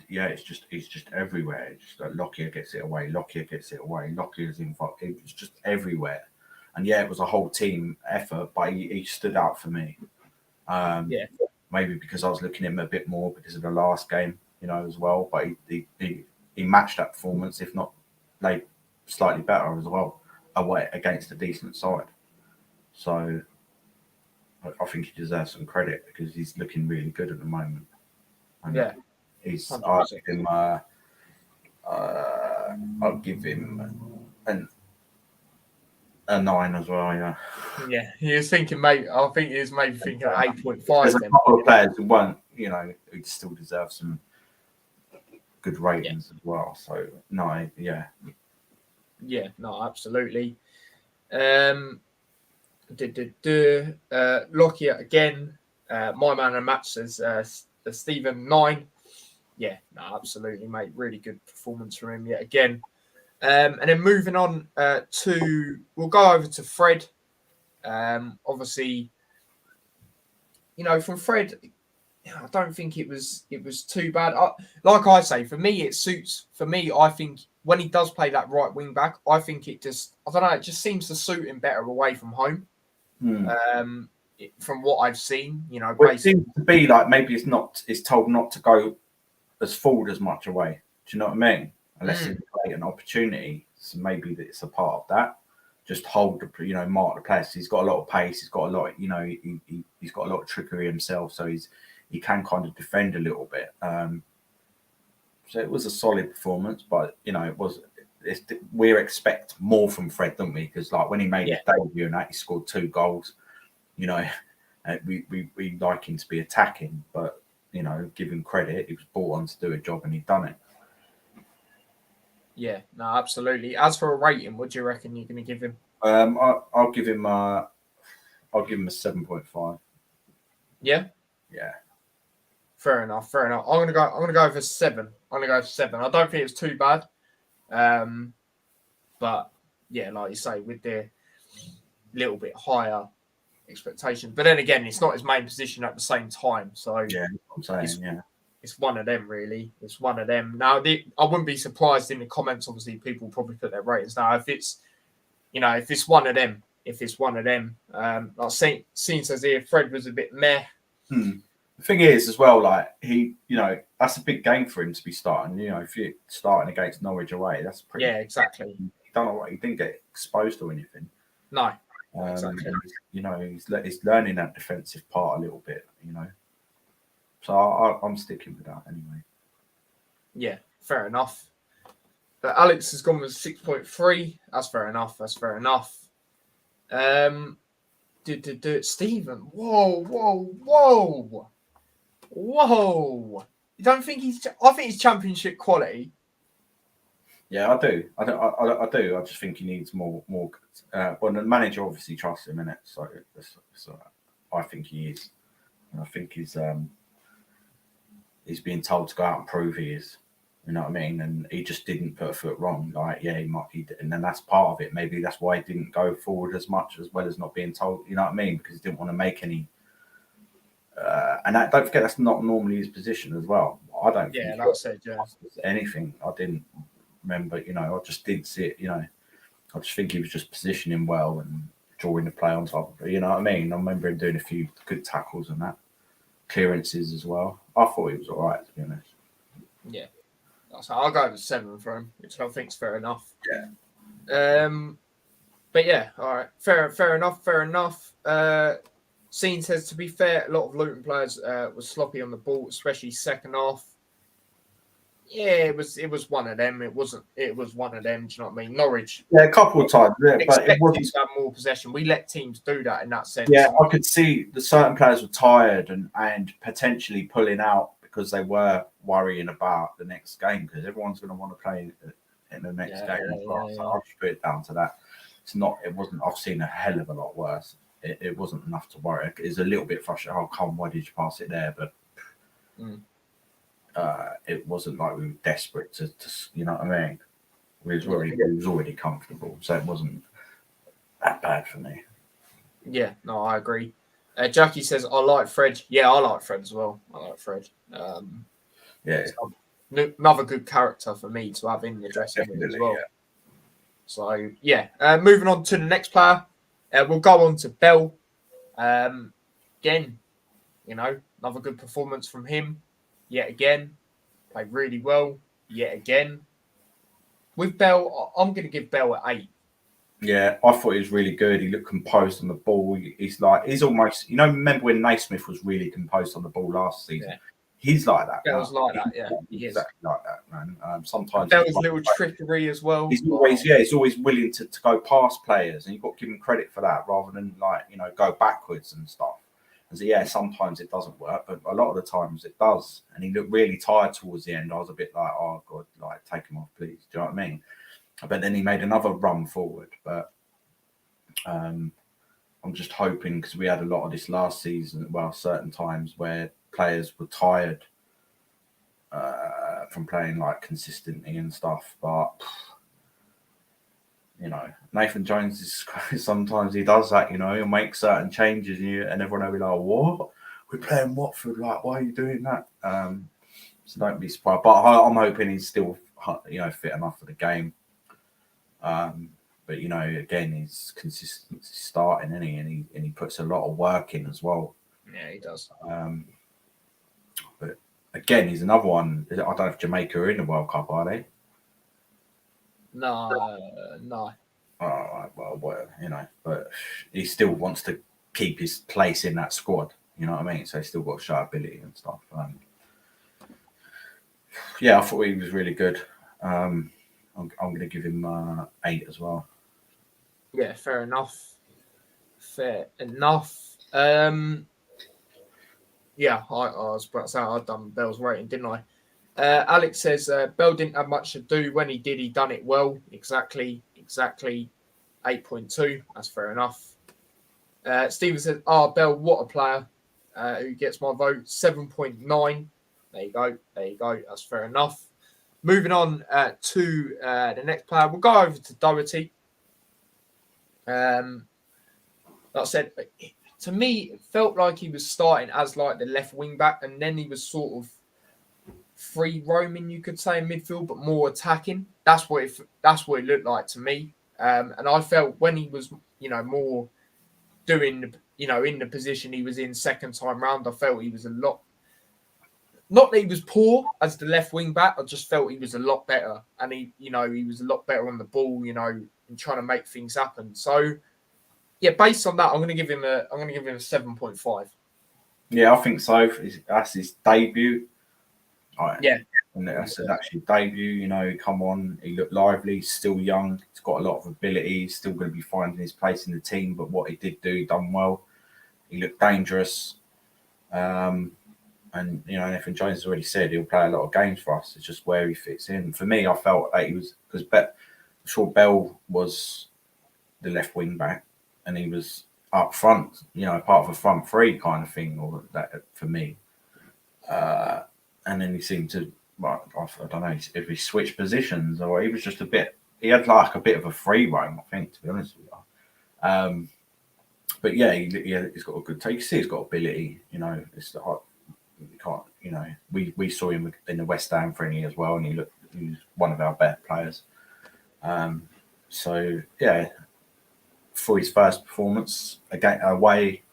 yeah, it's just everywhere. It's just like Lockyer gets it away. Lockyer's involved. It's just everywhere. And yeah, it was a whole team effort, but he stood out for me. Maybe because I was looking at him a bit more because of the last game, you know, as well. But he matched that performance, if not played slightly better as well, away against a decent side. So I think he deserves some credit because he's looking really good at the moment. And yeah, I'll give him a 9 as well. Yeah, he was thinking maybe. I think he was maybe thinking 8.5. There's a couple of players who won't, you know, who still deserve some good ratings as well. So no, yeah, no, absolutely. Lockyer again. My man of the match says Stephen 9. Yeah, no, absolutely, mate. Really good performance from him yet again. And then moving on we'll go over to Fred. Obviously, you know, from Fred, I don't think it was too bad. Like I say, for me, it suits. For me, I think when he does play that right wing back, I think it just, I don't know, it just seems to suit him better away from home. From what I've seen, you know, well, it seems to be like maybe it's told not to go as forward as much away. Do you know what I mean? Unless it's an opportunity, so maybe it's a part of that. Just hold the, you know, mark the place. He's got a lot of pace. He's got a lot, you know, he's got a lot of trickery himself. So he can kind of defend a little bit. So it was a solid performance, but you know, we expect more from Fred, don't we? Because like when he made his debut and that, he scored 2 goals. You know, we like him to be attacking, but you know, give him credit. He was brought on to do a job and he'd done it. Yeah, no, absolutely. As for a rating, what do you reckon you're going to give him? I'll give him a 7.5. Yeah. Yeah. Fair enough. I'm gonna go for 7. I don't think it's too bad. But yeah, like you say, with the little bit higher expectations. But then again, it's not his main position at the same time. So Yeah, I'm saying, it's one of them, really. It's one of them. Now, I wouldn't be surprised in the comments. Obviously, people probably put their ratings now. If it's one of them, like Scene says here, Fred was a bit meh. The thing is, as well, like that's a big game for him to be starting. If you're starting against Norwich away, that's pretty. Yeah, exactly. He don't know what he didn't get exposed to anything. No, exactly. He's learning that defensive part a little bit. So I'm sticking with that anyway. Yeah, fair enough. But Alex has gone with 6.3. That's fair enough. Stephen. Whoa. You don't think I think he's championship quality. Yeah, I do. I do. I just think he needs more. Well, the manager obviously trusts him in it, so I think he is. And I think he's being told to go out and prove he is. You know what I mean? And he just didn't put a foot wrong. Like, yeah, and then that's part of it. Maybe that's why he didn't go forward as much, as well as not being told. You know what I mean? Because he didn't want to make any. And don't forget, that's not normally his position as well. I don't. Yeah, think like I said, yeah. Anything. I didn't remember. I just didn't see it. I just think he was just positioning well and drawing the play on top of it. You know what I mean? I remember him doing a few good tackles and that, clearances as well. I thought he was all right, to be honest. Yeah. So I'll go with 7 for him, which I think's fair enough. Yeah. But yeah, all right. Fair enough. Scene says, to be fair, a lot of Luton players were sloppy on the ball, especially second half. Yeah, it was one of them. It was one of them. Do you know what I mean? Norwich. Yeah, a couple of times. Yeah, but it wasn't to have more possession. We let teams do that in that sense. Yeah, I could see that certain players were tired and potentially pulling out because they were worrying about the next game, because everyone's going to want to play in the next game as well. So I'll just put it down to that. It wasn't. I've seen a hell of a lot worse. It wasn't enough to worry. It's a little bit frustrating. Oh, come, why did you pass it there? But it wasn't like we were desperate to you know what I mean? We was already comfortable, so it wasn't that bad for me. Yeah, no, I agree. Jackie says, I like Fred. Yeah, I like Fred as well. I like Fred. Yeah. Another good character for me to have in the dressing room as well. Yeah. So, yeah. Moving on to the next player. We'll go on to Bell. Again, another good performance from him. Yet again. Played really well. Yet again. With Bell, I'm going to give Bell an 8. Yeah, I thought he was really good. He looked composed on the ball. He's almost, remember when Naismith was really composed on the ball last season? Yeah. He's like that. Bell's like that, yeah. He's exactly like that, man. Sometimes Bell's a little trickery as well. He's always willing to go past players, and you've got to give him credit for that rather than go backwards and stuff. And so, sometimes it doesn't work, but a lot of the times it does. And he looked really tired towards the end. I was a bit like, oh God, take him off, please. Do you know what I mean? But then he made another run forward. But I'm just hoping, because we had a lot of this last season, certain times where players were tired from playing consistently and stuff. But, Nathan Jones is sometimes he does that, he'll make certain changes and everyone will be like, what? We're playing Watford, why are you doing that? So don't be surprised. But I'm hoping he's still, fit enough for the game. But again, he's consistently starting, isn't he? And he puts a lot of work in as well. Yeah, he does. But again, he's another one. I don't know if Jamaica are in the World Cup, are they? No. All right, well, but he still wants to keep his place in that squad. You know what I mean? So he's still got show ability and stuff. I thought he was really good. I'm going to give him 8 as well. Yeah, fair enough. Yeah, I was about to say I'd done Bell's rating, didn't I? Alex says Bell didn't have much to do. When he did, he done it well. Exactly. 8.2. That's fair enough. Stephen says, Bell, what a player. Who gets my vote? 7.9. There you go. That's fair enough. Moving on to the next player, we'll go over to Doherty. Like I said, to me, it felt like he was starting as like the left wing back, and then he was sort of free roaming, you could say, in midfield, but more attacking. That's what it looked like to me. And I felt when he was, more doing, in the position he was in second time round, I felt he was a lot. Not that he was poor as the left wing back. I just felt he was a lot better, and he was a lot better on the ball, and trying to make things happen. So, yeah, based on that, I'm going to give him a 7.5. Yeah, I think so. That's his debut. Yeah. And that's his actual debut. Come on, he looked lively. He's still young. He's got a lot of ability. He's still going to be finding his place in the team. But what he did do, he done well. He looked dangerous. And Nathan Jones has already said he'll play a lot of games for us. It's just where he fits in. For me, I felt like he was, because I'm sure Bell was the left wing back, and he was up front, part of a front three kind of thing, or that for me. And then he seemed to, I don't know if he switched positions or he was just he had like a bit of a free roam, I think, to be honest with you. But yeah, he's got a good take. You see, he's got ability. It's the hot. You can't. We saw him in the West Ham friendly as well, and he was one of our better players. So yeah, for his first performance away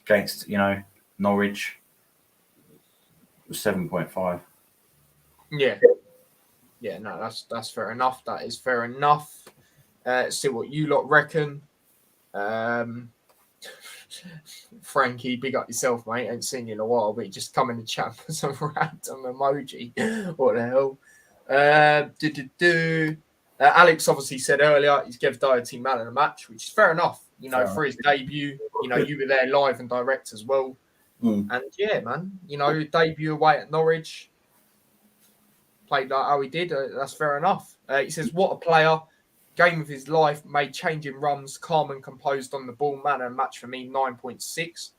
against Norwich, 7.5. Yeah, no, that's fair enough. That is fair enough. See what you lot reckon. Frankie, big up yourself, mate. Ain't seen you in a while, but you just come in the chat for some random emoji. What the hell? Alex obviously said earlier he's gave Doherty man of the match, which is fair enough. For his debut, you were there live and direct as well. And yeah, man, debut away at Norwich, played like how he did. That's fair enough. He says, what a player. Game of his life, made changing runs, calm and composed on the ball, man and match for me, 9.6.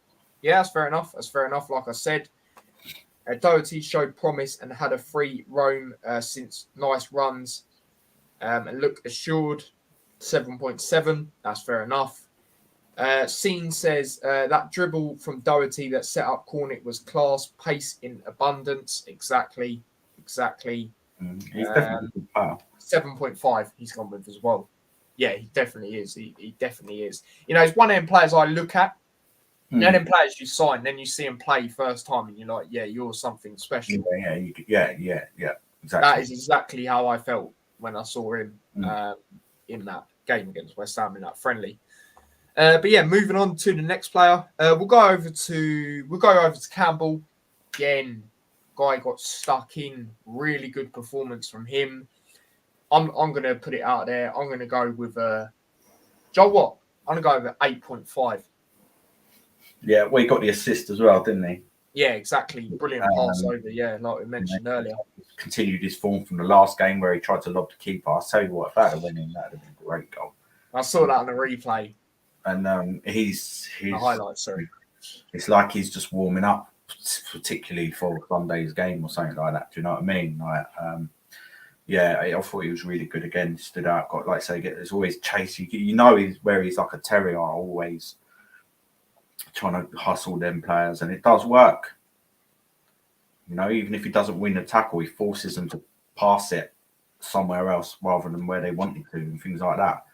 Yeah, that's fair enough. Like I said, Doherty showed promise and had a free roam since nice runs and looked assured, 7.7. That's fair enough. Scene says that dribble from Doherty that set up Cornick was class, pace in abundance. Exactly. He's definitely a good player. 7.5 he's gone with as well. Yeah, he definitely is. He definitely is. He's one of them players I look at. Then them players you sign, then you see him play first time, and you're like, yeah, you're something special. Yeah, exactly. That is exactly how I felt when I saw him in that game against West Ham in that friendly. But yeah, moving on to the next player. We'll go over to Campbell. Again, guy got stuck in. Really good performance from him. I'm going to put it out there. I'm going to go with Joe what? I'm going to go with 8.5. Yeah, well, he got the assist as well, didn't he? Yeah, exactly. Brilliant pass over. Yeah, like we mentioned earlier. Continued his form from the last game where he tried to lob the keeper. I'll tell you what, if that had went in, that would have been a great goal. I saw that on the replay. And he's the highlights. Sorry, it's like he's just warming up, particularly for Sunday's game or something like that. Do you know what I mean? Yeah, I thought he was really good again. Stood out. Got, like I say, there's always chase. He's like a terrier, always trying to hustle them players, and it does work. Even if he doesn't win the tackle, he forces them to pass it somewhere else rather than where they wanted to, and things like that.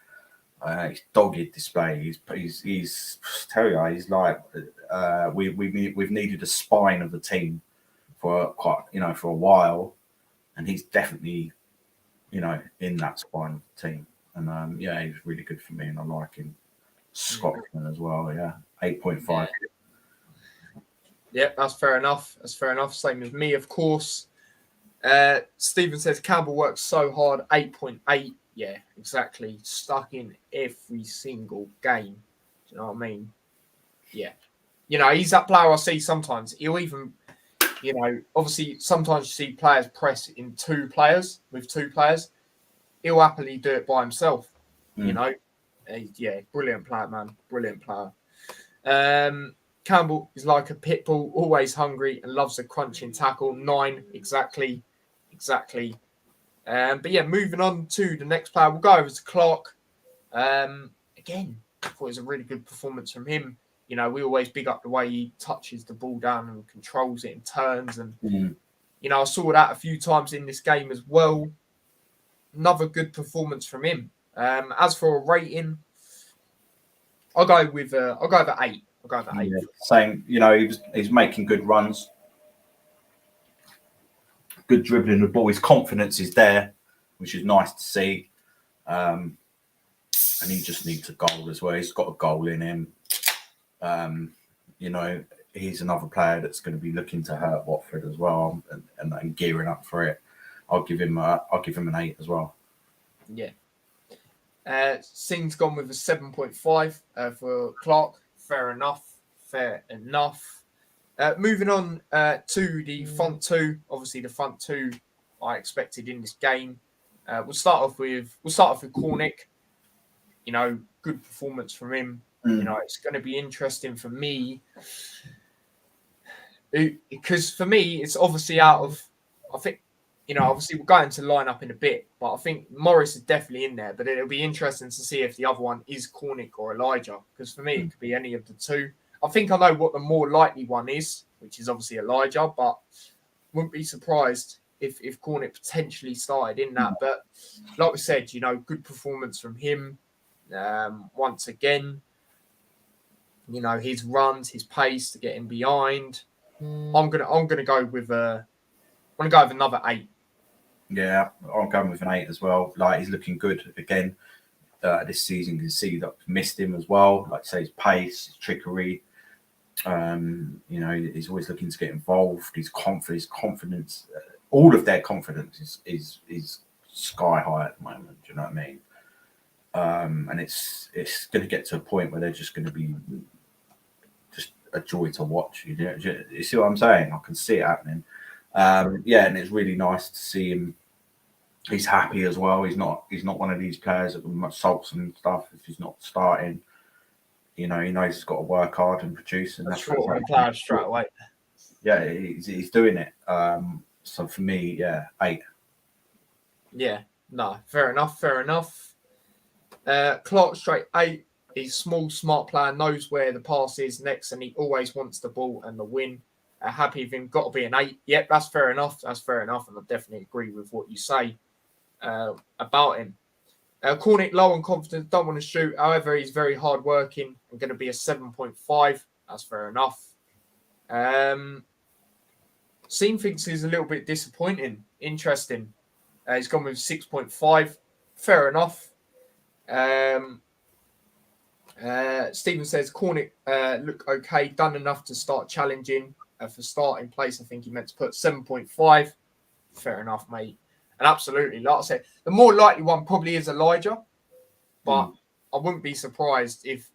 He's dogged display. He's terrier. He's like we've needed a spine of the team for for a while, and he's definitely in that spine of the team. And yeah, he's really good for me, and I like him. Scotsman as well. Yeah, 8.5. Yeah, that's fair enough. Same with me, of course. Stephen says Campbell works so hard. 8.8. Yeah, exactly. Stuck in every single game. Do you know what I mean? Yeah. He's that player I see sometimes. He'll even, obviously sometimes you see players press in two players. He'll happily do it by himself. Yeah, brilliant player, man. Brilliant player. Campbell is like a pit bull, always hungry and loves a crunching tackle. 9, exactly. But yeah, moving on to the next player, we'll go over to Clark. Again, I thought it was a really good performance from him. You know, we always big up the way he touches the ball down and controls it and turns. And, you know, I saw that a few times in this game as well. Another good performance from him. As for a rating, I'll go with 8. I'll go with 8. Yeah, same. You know, he's making good runs, good dribbling the ball. His confidence is there, which is nice to see. And he just needs a goal as well. He's got a goal in him. You know, he's another player that's going to be looking to hurt Watford as well, and gearing up for it. I'll give him an 8 as well. Yeah. Singh's gone with a 7.5 for Clark. Fair enough. Moving on to the front two. Obviously, the front two I expected in this game. We'll start off with Cornick. You know, good performance from him. You know, it's going to be interesting for me because for me, it's obviously out of. I think, you know, obviously we'll go into line up in a bit, but I think Morris is definitely in there. But it'll be interesting to see if the other one is Cornick or Elijah, because for me, it could be any of the two. I think I know what the more likely one is, which is obviously Elijah, but wouldn't be surprised if Cornick potentially started in that. But like we said, you know, good performance from him once again. You know, his runs, his pace to get him behind. I'm gonna go with another 8. Yeah, I'm going with an 8 as well. Like, he's looking good again this season. You can see that missed him as well. Like I say, his pace, his trickery. You know, he's always looking to get involved. His confidence, all of their confidence is sky high at the moment. Do you know what I mean? And it's going to get to a point where they're just going to be just a joy to watch. You see what I'm saying? I can see it happening. Yeah, and it's really nice to see him. He's happy as well. He's not one of these players that sulks and stuff if he's not starting. You know, he knows he's got to work hard and produce, and that's what player straight away. Yeah, he's doing it. So for me, yeah, 8. Yeah, no, fair enough. Clark straight 8. He's small, smart player, knows where the pass is next, and he always wants the ball and the win. Happy with him, got to be an 8. Yep, that's fair enough, and I definitely agree with what you say about him. Cornick, low on confidence, don't want to shoot. However, he's very hard-working and going to be a 7.5. That's fair enough. Seam thinks he's a little bit disappointing. Interesting. He's gone with 6.5. Fair enough. Stephen says Cornick look okay, done enough to start challenging. For starting place, I think he meant to put 7.5. Fair enough, mate. And absolutely, like I said, the more likely one probably is Elijah, but I wouldn't be surprised if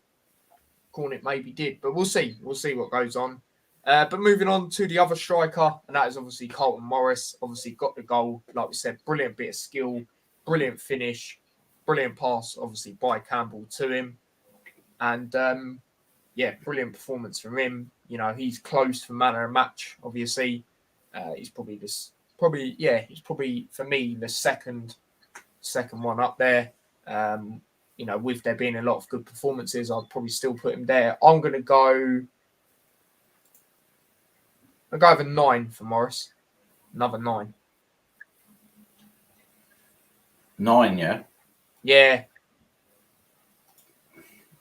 Cornick maybe did. But we'll see. We'll see what goes on. But moving on to the other striker, and that is obviously Carlton Morris. Obviously got the goal, like we said, brilliant bit of skill, brilliant finish, brilliant pass, obviously by Campbell to him, and yeah, brilliant performance from him. You know, he's close for man of the match. Obviously, he's probably for me the second one up there. You know, with there being a lot of good performances, I'd probably still put him there. I'll go with a 9 for Morris. Another 9. 9, yeah. Yeah.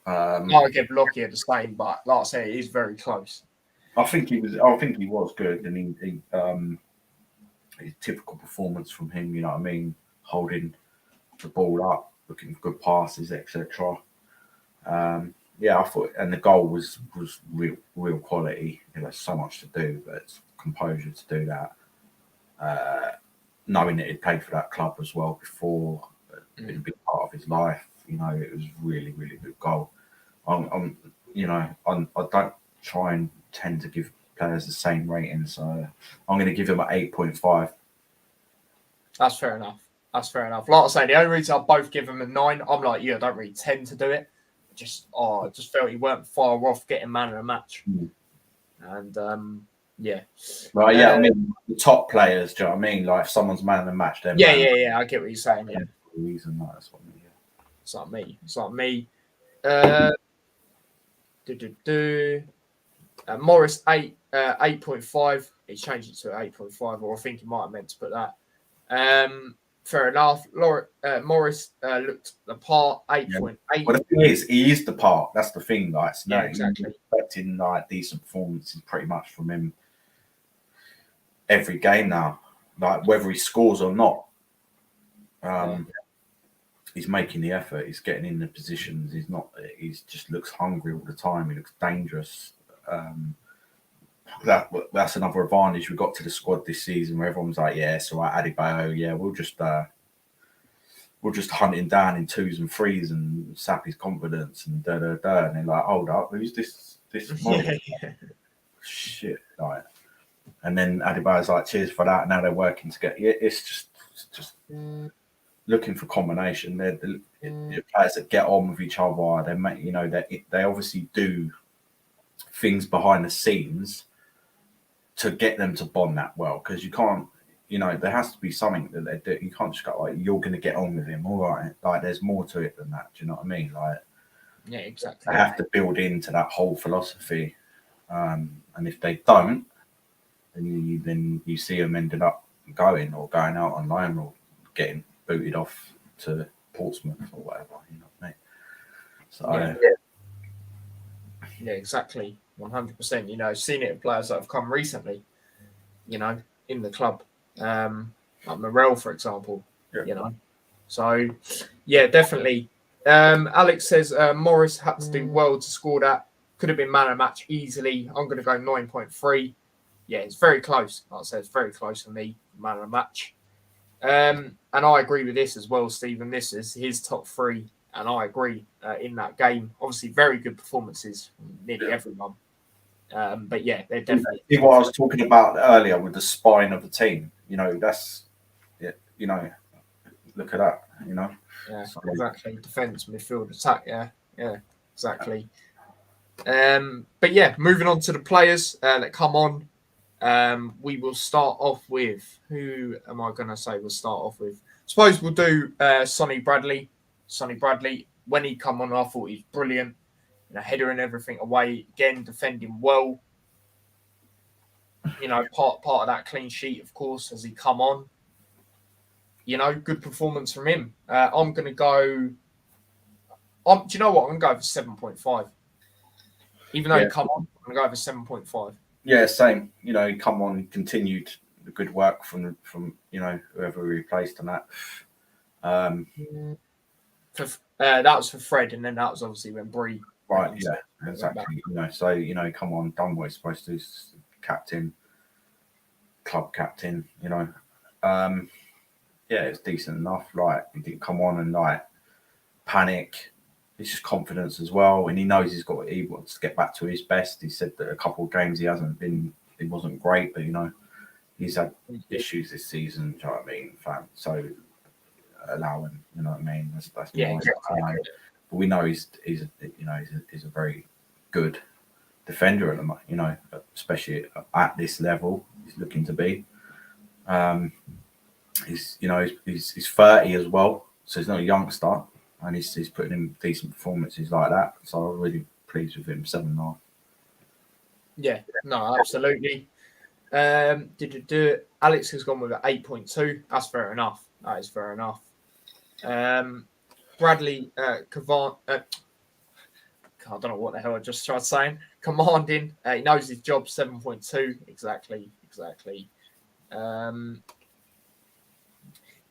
I'll give Lockie the same, but like I said, it is very close. I think he was good, and his typical performance from him. You know what I mean? Holding the ball up, looking for good passes, etc. Yeah, I thought, and the goal was real quality. You know, so much to do, but it's composure to do that. Knowing that he'd played for that club as well before, been a big part of his life. You know, it was really good goal. I don't try and tend to give players the same rating, so I'm going to give him an 8.5. That's fair enough. Like I say, the only reason I both give him a 9, I'm like you, I don't really tend to do it. I just felt he weren't far off getting man of the match. And yeah. Right, yeah, I mean the top players, do you know what I mean? Like if someone's man of the match, then yeah, I get what you're saying. Yeah. Reason that's what I mean, yeah. It's like me. The Morris 8.5. He's changed it to 8.5, or I think he might have meant to put that. Fair enough. Morris looked the part 8.8. Well, the thing is, he is the part. That's the thing. Like, so Yeah, exactly. You're expecting like decent performances pretty much from him every game now. Like whether he scores or not, he's making the effort. He's getting in the positions. He's not. He just looks hungry all the time. He looks dangerous. That's another advantage we got to the squad this season, where everyone's like, "Yeah, so Adebayo, yeah, we'll just hunt him down in 2s and 3s and sap his confidence and da da da." And they're like, "Hold up, who's this?" Shit, like. And then Adebayo's like, "Cheers for that." Now they're working together. Yeah, it's just looking for combination. They're the players that get on with each other. They make, they obviously do things behind the scenes to get them to bond that well, because you can't, there has to be something that they do. You can't just go like, "You're going to get on with him, all right." Like, there's more to it than that. Do you know what I mean? Like, yeah, exactly. they have to build into that whole philosophy, and if they don't, then you see them ended up going out on loan or getting booted off to Portsmouth or whatever. You know what I mean? So yeah, exactly, 100%. Seen it in players that have come recently, in the club, like Morel, for example. Yeah. So yeah, definitely. Alex says Morris had to do well to score that. Could have been man of match easily. I'm going to go 9.3. Yeah, it's very close. Like I said, it's very close for me, man of the match. And I agree with this as well, Stephen. This is his top 3, and I agree in that game. Obviously, very good performances from nearly everyone. But yeah, they're definitely. See what I was talking about earlier with the spine of the team. That's, look at that. Yeah, exactly. Defense, midfield, attack. Yeah, exactly. But yeah, moving on to the players that come on. We will start off with, who am I going to say we'll start off with? Suppose we'll do Sonny Bradley. Sonny Bradley, when he come on, I thought he's brilliant. Header and everything away. Again, defending well. Part of that clean sheet, of course, as he come on. Good performance from him. I'm going to go. Do you know what? I'm going to go for 7.5. Even though he come on, I'm going to go for 7.5. Yeah, same. He come on, continued the good work from whoever we replaced on that. That was for Fred, and then that was obviously when Bree. Right. Yeah. Exactly. So come on, done what he's supposed to. Captain, club captain. Yeah, it's decent enough. Like, he didn't come on and like panic. It's just confidence as well, and he knows he wants to get back to his best. He said that a couple of games he wasn't great, but he's had issues this season. Do you know what I mean, fam? So allow him. You know what I mean? That's yeah. Exactly. But we know he's a very good defender at the moment. Especially at this level, he's looking to be. He's 30 as well, so he's not a youngster. And he's putting in decent performances like that. So I'm really pleased with him, 7.5. Yeah, no, absolutely. Alex has gone with an 8.2. That's fair enough. That is fair enough. Bradley Cavan. I don't know what the hell I just tried saying. Commanding. He knows his job, 7.2. Exactly.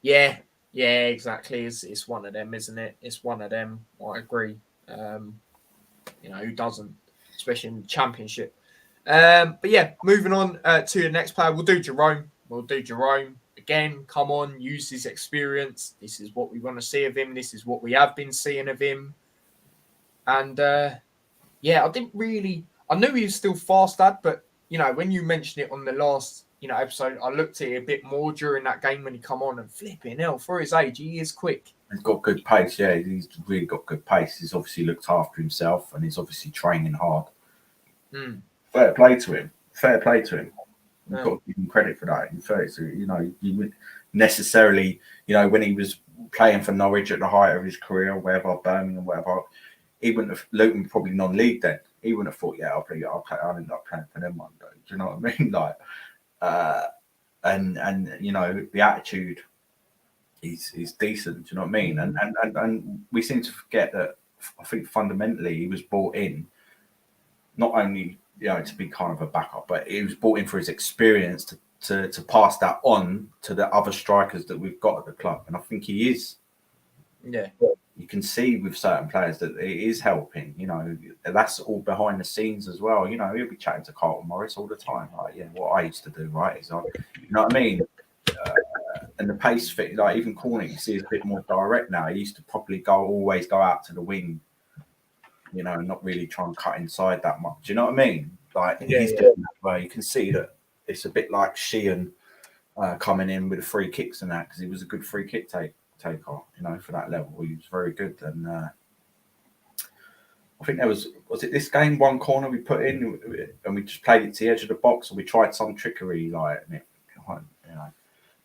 Yeah, exactly. It's one of them, isn't it? It's one of them. I agree. Who doesn't, especially in the Championship. But yeah, moving on to the next player. We'll do Jerome. Again, come on, use his experience. This is what we want to see of him. This is what we have been seeing of him. And I knew he was still fast, Dad, but when you mentioned it on the last episode, I looked at it a bit more during that game when he come on, and flipping hell, for his age, he is quick. He's got good pace, yeah. He's really got good pace. He's obviously looked after himself, and he's obviously training hard. Fair play to him. You've got to give him credit for that. In fact, you wouldn't necessarily, when he was playing for Norwich at the height of his career, wherever, Birmingham, whatever, Luton probably non-league then. he wouldn't have thought, yeah, I'll end up playing for them one day. Do you know what I mean? Like, and you know, the attitude is decent. Do you know what I mean? And we seem to forget that. I think fundamentally he was brought in not only, you know, to be kind of a backup, but he was brought in for his experience to pass that on to the other strikers that we've got at the club. And I think he is. Yeah. You can see with certain players that it is helping. You know, that's all behind the scenes as well. You know, he'll be chatting to Carlton Morris all the time. Like, yeah, what I used to do, right? Is you know what I mean? And the pace fit, like even Cornick, you see, is a bit more direct now. He used to probably always go out to the wing, you know, and not really try and cut inside that much. Do you know what I mean? Like, he's doing that way. You can see that it's a bit like Sheehan coming in with the free kicks and that, because he was a good free kick taker, you know, for that level. He was very good. And I think there was it this game, one corner we put in and we just played it to the edge of the box, and we tried some trickery, like, and it, you know.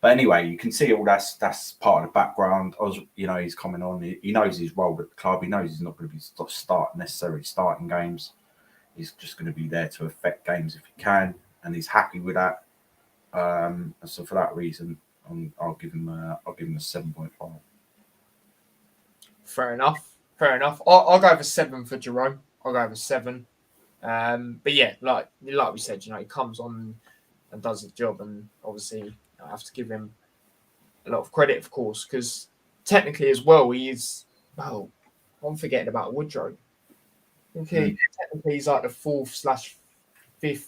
But anyway, you can see all that's part of the background. You know, he's coming on. He knows his role at the club. He knows he's not going to be necessarily starting games. He's just going to be there to affect games if he can, and he's happy with that. So for that reason, I'll give him a 7.5. Fair enough. I'll go for 7 for Jerome. I'll go for 7. But yeah, like we said, you know, he comes on and does the job, and obviously I have to give him a lot of credit, of course, because technically as well, he is. Oh, I'm forgetting about Woodrow. Okay, technically he's like the 4th/5th,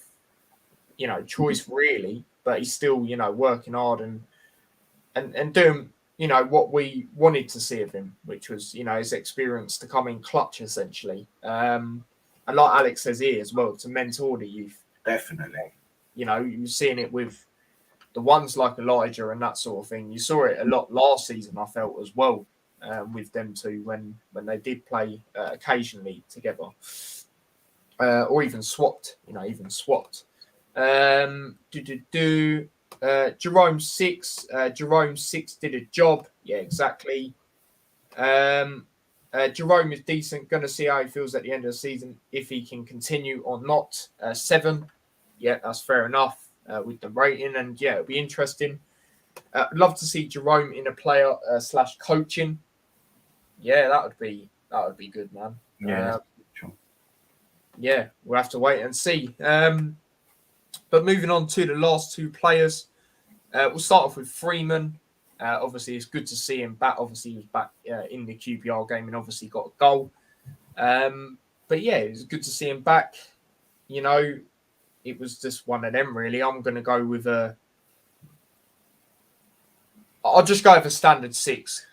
you know, choice really, but he's still, you know, working hard and doing, you know, what we wanted to see of him, which was, you know, his experience to come in clutch essentially. And like Alex says here as well, to mentor the youth. Definitely. You know, you're seeing it with the ones like Elijah and that sort of thing. You saw it a lot last season, I felt, as well, with them two when they did play occasionally together, or even swapped. You know, Jerome 6. Jerome 6 did a job. Yeah, exactly. Jerome is decent. Going to see how he feels at the end of the season, if he can continue or not. 7. Yeah, that's fair enough. With the rating, and yeah, it'll be interesting. I'd love to see Jerome in a player / coaching. Yeah, that would be good, man. Yeah, sure. Yeah, we'll have to wait and see. But moving on to the last 2 players, we'll start off with Freeman. Obviously, it's good to see him back. Obviously, he was back in the QPR game and obviously got a goal. But yeah, it was good to see him back. You know, it was just one of them, really. I'm going to go with I'll just go with a standard 6.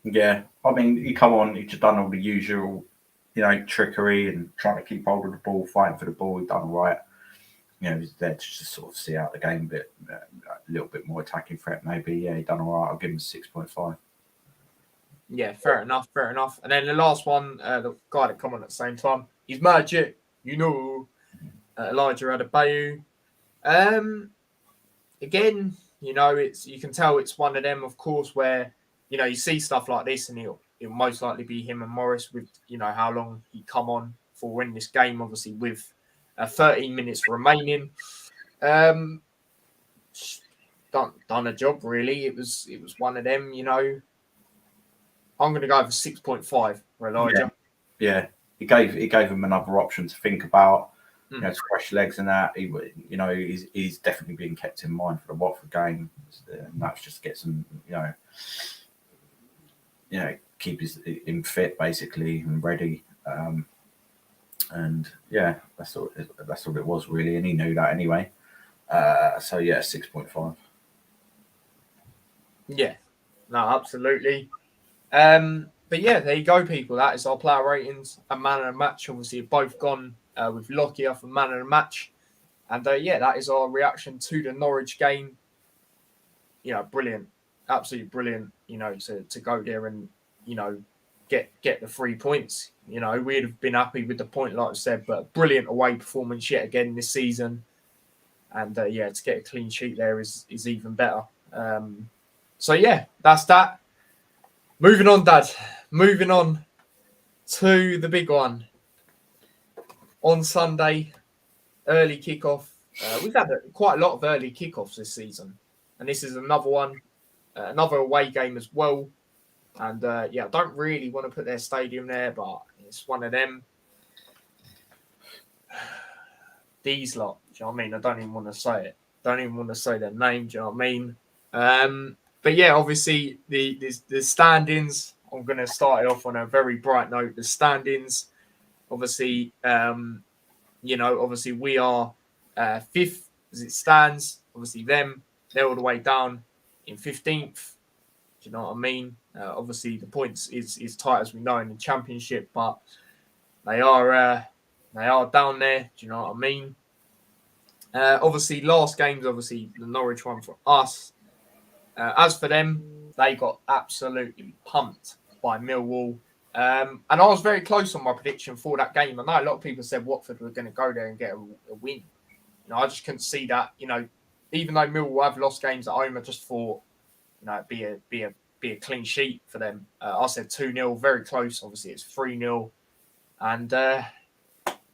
Yeah, I mean, you come on, he's just done all the usual, you know, trickery and trying to keep hold of the ball, fighting for the ball. He's done all right. You know, he's there to just sort of see out the game a bit, a little bit more attacking threat, maybe. Yeah, he's done all right. I'll give him a 6.5. Yeah, fair enough. And then the last one, the guy that come on at the same time, he's magic, you know. Elijah Adebayo. Again, you know, you can tell it's one of them, of course, where, you know, you see stuff like this and it'll most likely be him and Morris with, you know, how long he come on for in this game, obviously with 13 minutes remaining. Done a job, really. It was one of them, you know. I'm going to go for 6.5 for Elijah. Yeah. He gave him another option to think about. You know, fresh legs and that. You know, he's definitely being kept in mind for the Watford game. And that's just get some, you know, keep him fit basically and ready. And yeah, that's all it was really, and he knew that anyway. So yeah, 6.5. Yeah, no, absolutely. But yeah, there you go, people. That is our player ratings and man of the match. Obviously, both gone with Lockyer for man of the match. And yeah, that is our reaction to the Norwich game. You know, brilliant. Absolutely brilliant, you know, to go there and, you know, get the 3 points. You know, we'd have been happy with the point, like I said, but brilliant away performance yet again this season. And yeah, to get a clean sheet there is even better. So yeah, that's that. Moving on, Dad. Moving on to the big one. on Sunday, early kickoff. We've had quite a lot of early kickoffs this season, and this is another one, another away game as well. And yeah, I don't really want to put their stadium there, but it's one of them. These lot, do you know what I mean? I don't even want to say it. Don't even want to say their name, do you know what I mean? But yeah, obviously the standings. I'm going to start it off on a very bright note. The standings, obviously, obviously we are fifth as it stands. Obviously, they're all the way down in 15th. Do you know what I mean? Obviously, the points is tight as we know in the championship, but they are down there. Do you know what I mean? Obviously, last game's obviously the Norwich one for us. As for them, they got absolutely pumped by Millwall. And I was very close on my prediction for that game. I know a lot of people said Watford were going to go there and get a win. I just couldn't see that. Even though Millwall have lost games at home, I just thought, it'd be a clean sheet for them. I said 2-0, very close. Obviously, it's 3-0. And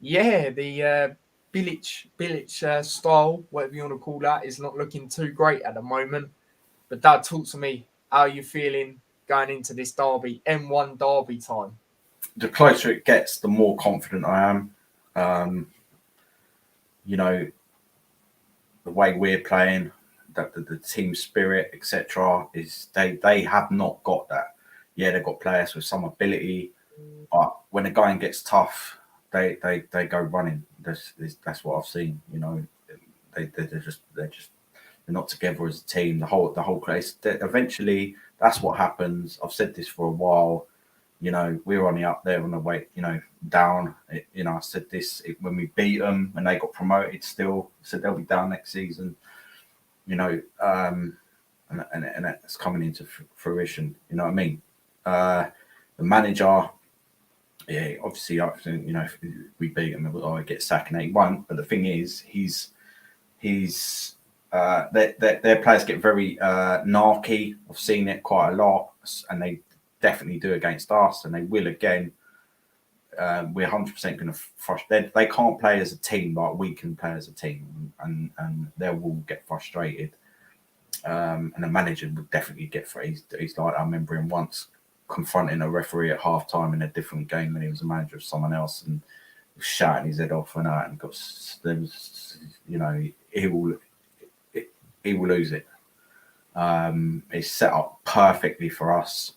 yeah, the Bilic style, whatever you want to call that, is not looking too great at the moment. But Dad, talk to me. How are you feeling going into this derby, M1 derby time? The closer it gets, the more confident I am. The way we're playing, that the team spirit, etc., is they have not got that. Yeah, they've got players with some ability, but when the going gets tough, they go running. That's what I've seen. They're not together as a team. The whole place. Eventually, that's what happens. I've said this for a while. We're only up there on the way. Down. I said this when we beat them when they got promoted. Still said they'll be down next season. And that's coming into fruition. You know what I mean? The manager, yeah, obviously, if we beat him, I get sacked, and he won't. But the thing is, their players get very narky. I've seen it quite a lot, and they definitely do against us, and they will again. We're 100% going to frustrate. They can't play as a team like we can play as a team, and they will get frustrated. And the manager would definitely get frustrated. He's like, I remember him once confronting a referee at half time in a different game when he was a manager of someone else, and was shouting his head off and that, and he will lose it. It's set up perfectly for us.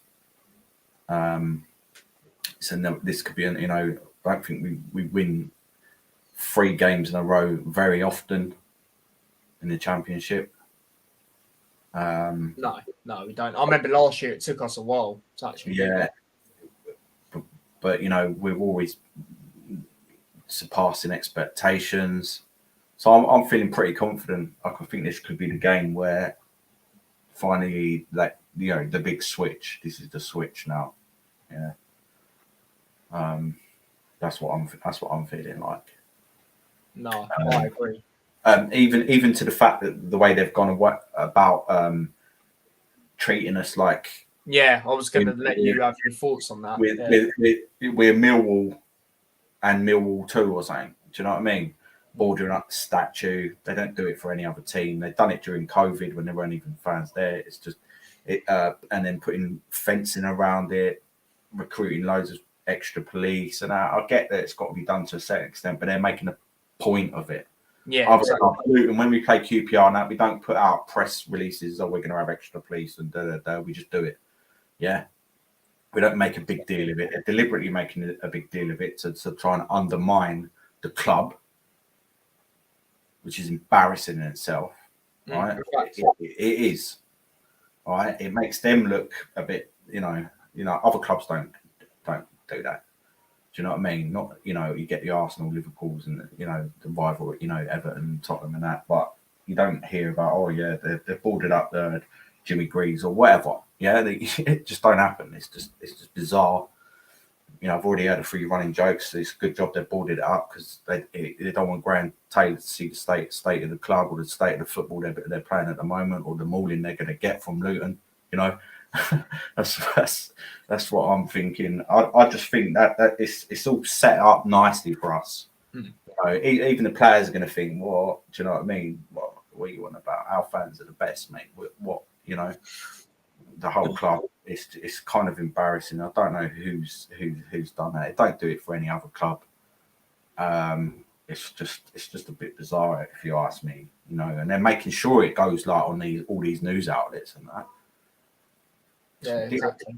So no, this could be, I don't think we win 3 games in a row very often in the championship. No, we don't. I remember last year it took us a while to actually. Yeah, but we're always surpassing expectations. So I'm feeling pretty confident. I think this could be the game where finally, the big switch. This is the switch now. Yeah. That's what I'm feeling like. No, I agree. Even to the fact that the way they've gone about treating us like. Yeah, I was going to let you have your thoughts on that. We're Millwall and Millwall 2 or something. Do you know what I mean? Bordering up the statue. They don't do it for any other team. They've done it during COVID when there weren't even fans there. It's just and then putting fencing around it, recruiting loads of extra police, and I get that it's got to be done to a certain extent, but they're making a point of it. Yeah, exactly. And when we play QPR now, we don't put out press releases, we're going to have extra police and we just do it. Yeah, we don't make a big deal of it. They're deliberately making a big deal of it to try and undermine the club, which is embarrassing in itself. Right? It is. All right, it makes them look a bit, other clubs don't do that. Do you know what I mean? Not, you get the Arsenal, Liverpools, and the rival, Everton, Tottenham, and that, but you don't hear about, they've boarded up the Jimmy Greaves or whatever. Yeah, it just don't happen. It's just bizarre. I've already heard a few running jokes. It's a good job they boarded it up because they don't want Graham Taylor to see the state of the club or the state of the football they're playing at the moment, or the mauling they're going to get from Luton. That's what I'm thinking. I just think that it's all set up nicely for us. Even the players are going to think, "What? Do you know what I mean? What you want about? Our fans are the best, mate. What the whole club. It's kind of embarrassing. I don't know who's done that. Don't do it for any other club. It's just a bit bizarre if you ask me. And they're making sure it goes like on all these news outlets and that. Yeah, exactly.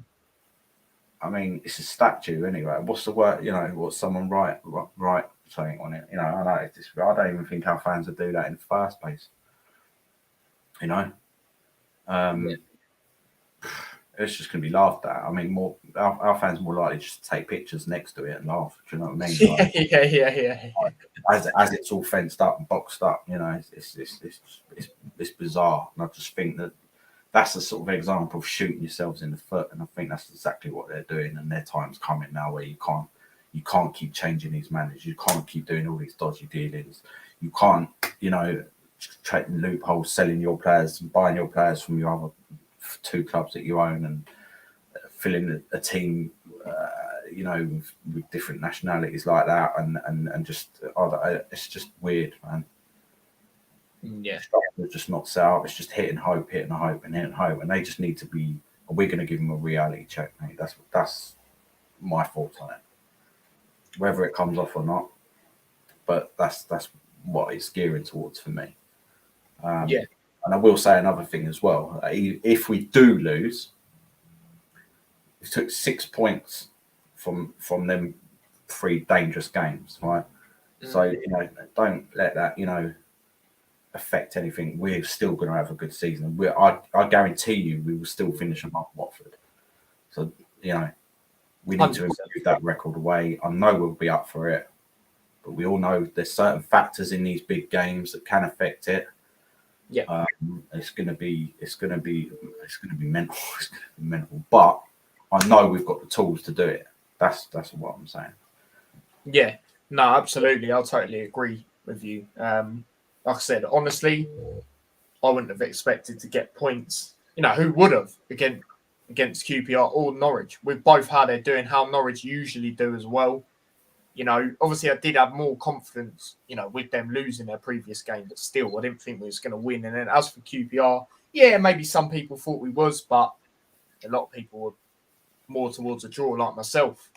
I mean, it's a statue anyway. What's the word? What's someone write something on it? I know I don't even think our fans would do that in the first place. It's just going to be laughed at. I mean, our fans are more likely just to take pictures next to it and laugh. Do you know what I mean? Like, yeah. As it's all fenced up and boxed up, it's bizarre. And I just think that's the sort of example of shooting yourselves in the foot. And I think that's exactly what they're doing. And their time's coming now where you can't keep changing these managers. You can't keep doing all these dodgy dealings. You can't, trading loopholes, selling your players and buying your players from your other two clubs that you own and filling a team, with different nationalities like that. And just, it's just weird, man. Yeah. It's just not set up. It's just hitting hope. And they just need to be, we're going to give them a reality check, mate. That's my thoughts on it. Whether it comes off or not, but that's what it's gearing towards for me. And I will say another thing as well. If we do lose, we took 6 points from them 3 dangerous games, right? So, don't let that, affect anything. We're still going to have a good season. I guarantee you we will still finish above Watford. So, we need to improve that record away. I know we'll be up for it, but we all know there's certain factors in these big games that can affect it. Yeah, it's gonna be mental. It's gonna be mental. But I know we've got the tools to do it. That's what I'm saying. Yeah, no, absolutely. I'll totally agree with you. Like I said, honestly, I wouldn't have expected to get points. Who would have against QPR or Norwich? We've both had it doing how Norwich usually do as well. Obviously I did have more confidence, with them losing their previous game, but still I didn't think we was going to win. And then as for QPR, yeah, maybe some people thought we was, but a lot of people were more towards a draw like myself.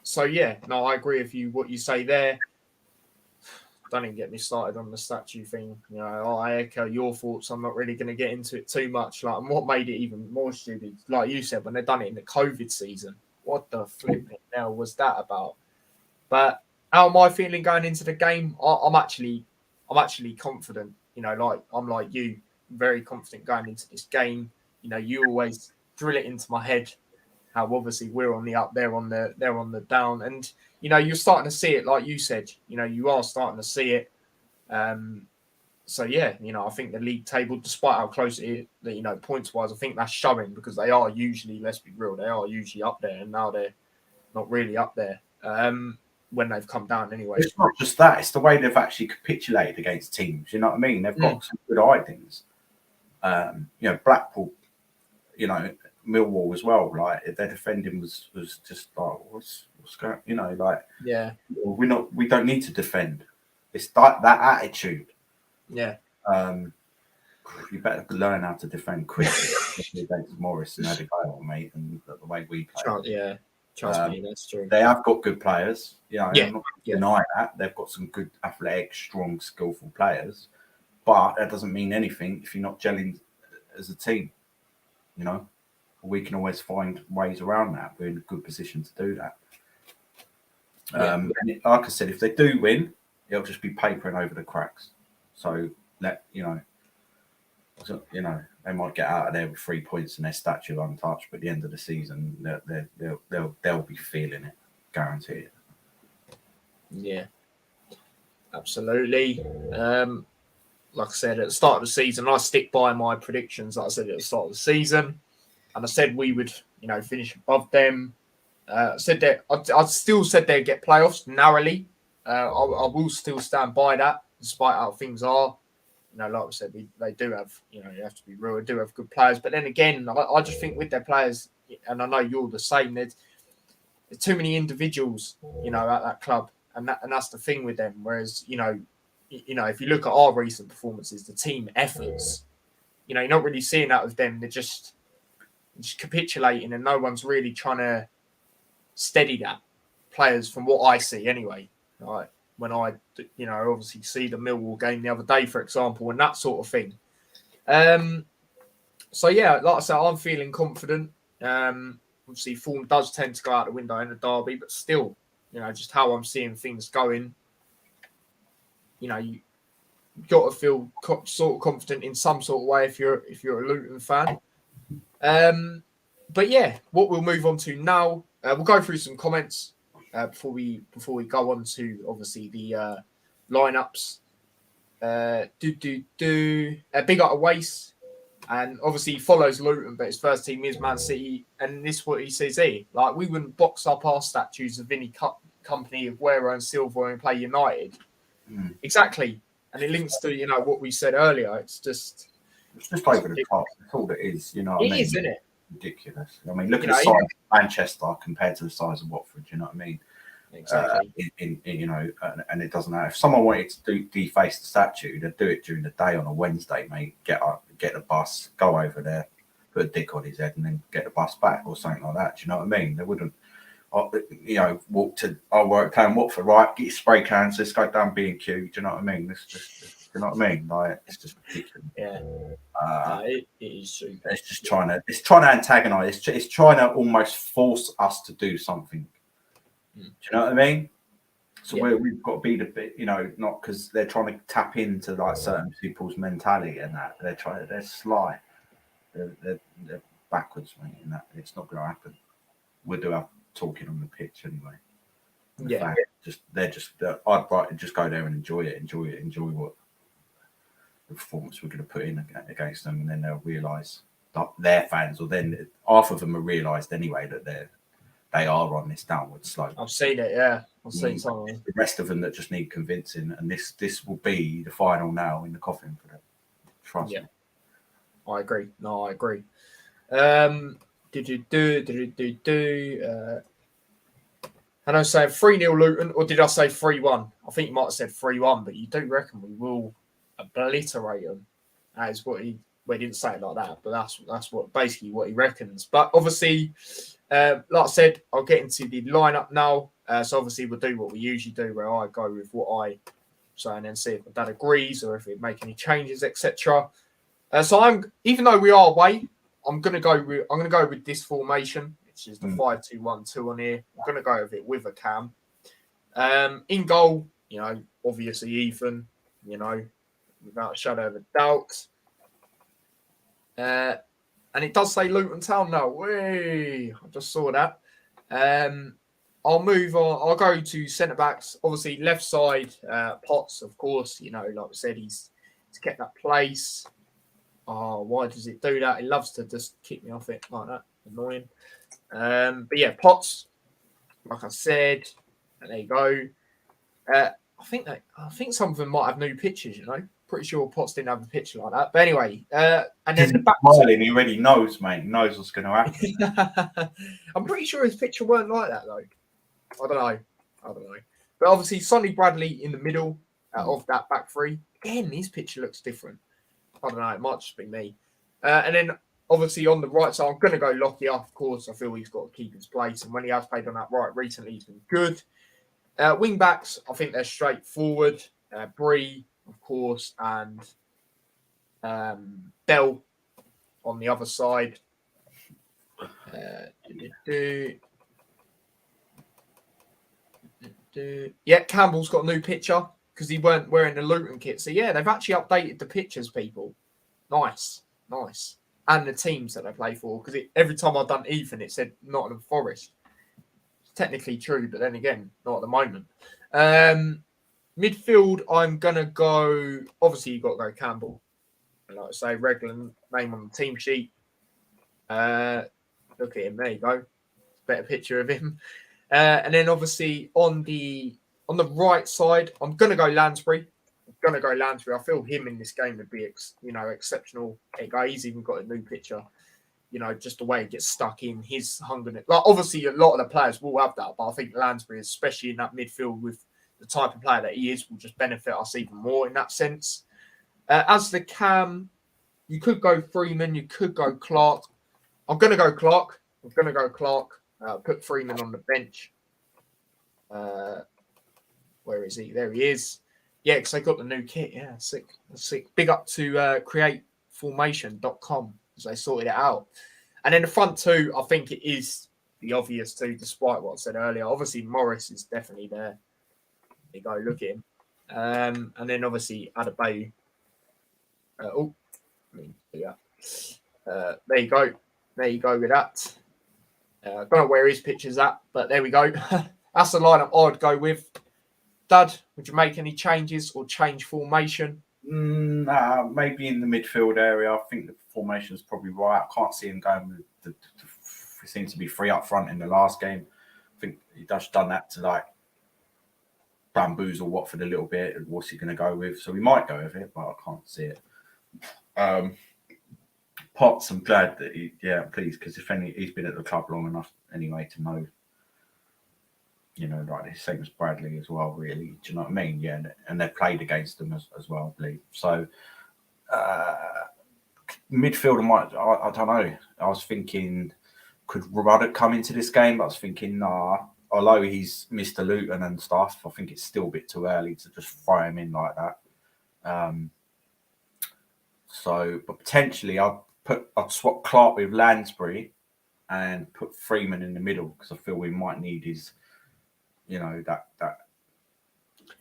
So yeah, no, I agree with you, what you say there. Don't even get me started on the statue thing. I echo your thoughts. I'm not really going to get into it too much. And what made it even more stupid, like you said, when they done it in the COVID season, what the flipping hell was that about? But how am I feeling going into the game? I'm actually confident. I'm like you, very confident going into this game. You always drill it into my head how obviously we're on the up, they're on the down, and you're starting to see it, like you said. You are starting to see it. So yeah, I think the league table, despite how close it is, points wise, I think that's showing because they are usually, let's be real, they are usually up there, and now they're not really up there. When they've come down anyway. It's not just that, it's the way they've actually capitulated against teams. You know what I mean? They've got some good ideas. Blackpool, Millwall as well. Like their defending was just like what's going, yeah. We don't need to defend. It's that attitude. Yeah. You better learn how to defend quickly against Morris and Adebayo, mate, and the way we play. Trust me, that's true. They have got good players. I'm not going to deny that. They've got some good, athletic, strong, skillful players. But that doesn't mean anything if you're not gelling as a team. We can always find ways around that. We're in a good position to do that. And like I said, if they do win, it'll just be papering over the cracks. So they might get out of there with 3 points and their statue untouched, but at the end of the season, they'll be feeling it, guaranteed. Yeah, absolutely. Like I said at the start of the season, I stick by my predictions. Like I said at the start of the season, and I said we would, finish above them. I still said they'd get playoffs narrowly. I will still stand by that, despite how things are. Like I said, they do have, you have to be real, they do have good players. But then again, I just think with their players, and I know you're the same, there's too many individuals, at that club. and that's the thing with them. Whereas if you look at our recent performances, the team efforts, you're not really seeing that with them. They're just capitulating, and no one's really trying to steady that. Players, from what I see, anyway. Like when I, obviously see the Millwall game the other day, for example, and that sort of thing. So yeah, like I said, I'm feeling confident. Obviously, form does tend to go out the window in the derby, but still, just how I'm seeing things going. You got to feel sort of confident in some sort of way if you're a Luton fan. But yeah, what we'll move on to now, we'll go through some comments before we go on to obviously the lineups. Big up a Waste. And obviously he follows Luton, but his first team is Man City. And this is what he says here. Like, we wouldn't box up our statues of Vinny Company, of Aguero and Silva and play United. Exactly. And it links to, what we said earlier. It's just over the top. That's all it is, you know what I mean? It is, isn't it? Ridiculous. I mean, look at the size of Manchester compared to the size of Watford, you know what I mean? Exactly. And it doesn't matter. If someone wanted to deface the statue, they'd do it during the day on a Wednesday, mate. Get up, get the bus, go over there, put a dick on his head, and then get the bus back or something like that. Do you know what I mean? They wouldn't, walk to our work down Watford, right? Get your spray cans, let's go down B&Q. Do you know what I mean? You know what I mean? Like, it's just ridiculous. Yeah. It is super. It's just trying to antagonise. It's trying to almost force us to do something. Do you know what I mean? So we've got to be the bit, not because they're trying to tap into like certain people's mentality and that they're sly, they're backwards, mate, and that it's not going to happen. We'll do our talking on the pitch anyway. I'd rather just go there and enjoy what the performance we're going to put in against them, and then they'll realise that their fans, or then half of them are realised anyway that they are on this downward slope. I've seen it, yeah. I've seen something. The rest of them that just need convincing, and this will be the final nail in the coffin for them. Trust me. I agree. No, I agree. And I say 3-0 Luton, or did I say 3-1? I think you might have said 3-1, but you do reckon we will obliterate them. That is what he didn't say it like that, but that's what basically what he reckons. But obviously, like I said, I'll get into the lineup now. So obviously we'll do what we usually do, where I go with what I say and then see if my dad agrees or if it make any changes, etc. So even though we are away, I'm gonna go with this formation, which is the 5-2-1-2 on here. I'm gonna go with it with a cam. In goal, obviously Ethan, without a shadow of a doubt. And it does say Luton Town now. Whee! I just saw that. I'll move on. I'll go to centre backs. Obviously, left side, Potts, of course. Like I said, he's kept that place. Oh, why does it do that? It loves to just kick me off it like that. Annoying. But yeah, Potts, like I said, and there you go. I think some of them might have new pictures, Pretty sure Potts didn't have a picture like that. But anyway, and then the back. He already knows, mate. He knows what's going to happen. I'm pretty sure his picture weren't like that, though. I don't know. But obviously, Sonny Bradley in the middle of that back three. Again, his picture looks different. I don't know. It might just be me. And then, obviously, on the right side, I'm going to go Lockyer. Of course, I feel he's got to keep his place. And when he has played on that right recently, he's been good. Wing backs, I think they're straightforward. Bree, of course, and Bell on the other side. Yeah, Campbell's got a new picture because he weren't wearing the Luton kit. So yeah, they've actually updated the pictures, people. Nice. And the teams that they play for, because every time I've done Ethan, it said Nottingham Forest. It's technically true, but then again, not at the moment. Midfield, I'm going to go... Obviously, you've got to go Campbell. And like I say, regular name on the team sheet. Look at him. There you go. Better picture of him. And then, obviously, on the right side, I'm going to go Lansbury. I feel him in this game would be, exceptional. He's even got a new picture. Just the way he gets stuck in, his hunger. Like, obviously, a lot of the players will have that, but I think Lansbury, especially in that midfield with the type of player that he is will just benefit us even more in that sense. As the cam, you could go Freeman, you could go Clark. I'm going to go Clark. Put Freeman on the bench. Where is he? There he is. Yeah, because they got the new kit. Yeah, sick. Big up to createformation.com because they sorted it out. And then the front two, I think it is the obvious two, despite what I said earlier. Obviously, Morris is definitely there. There you go, look at him. And then obviously Adebayo. There you go. There you go with that. Don't know where his picture's at, but there we go. That's the lineup I'd go with. Dad, would you make any changes or change formation? Maybe in the midfield area. I think the formation is probably right. I can't see him going with the seems to be free up front in the last game. I think he just done that to like bamboozle Watford a little bit. What's he going to go with? So we might go with it, but I can't see it. Potts, I'm glad that please, because he's been at the club long enough anyway to know, like the same as Bradley as well, really. Do you know what I mean? Yeah, and they've played against them as well, I believe. So midfield, I don't know. I was thinking, could Ruddock come into this game? But I was thinking, nah. Although he's Mr. Luton and stuff, I think it's still a bit too early to just throw him in like that. But potentially I'd swap Clark with Lansbury and put Freeman in the middle because I feel we might need his, that.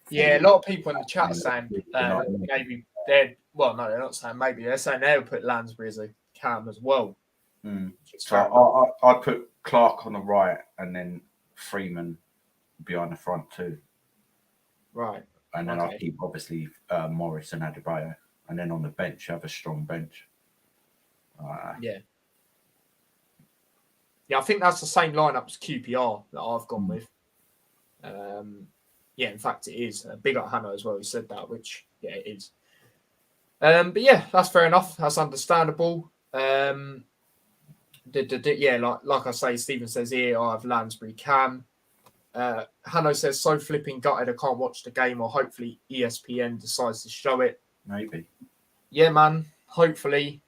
Yeah, a lot of people in the chat are saying maybe they're not saying maybe, they're saying they would put Lansbury as a cam as well. So I'd put Clark on the right and then Freeman behind the front too. Right. And then I'll keep obviously Morris and Adebayo. And then on the bench, have a strong bench. Yeah, I think that's the same lineup as QPR that I've gone with. In fact, it is. Big up Hannah as well. He said that, which, it is. But yeah, that's fair enough. That's understandable. Like I say, Stephen says here, I have Lansbury Cam. Hanno says, so flipping gutted I can't watch the game, or hopefully ESPN decides to show it. Maybe. Yeah, man. Hopefully.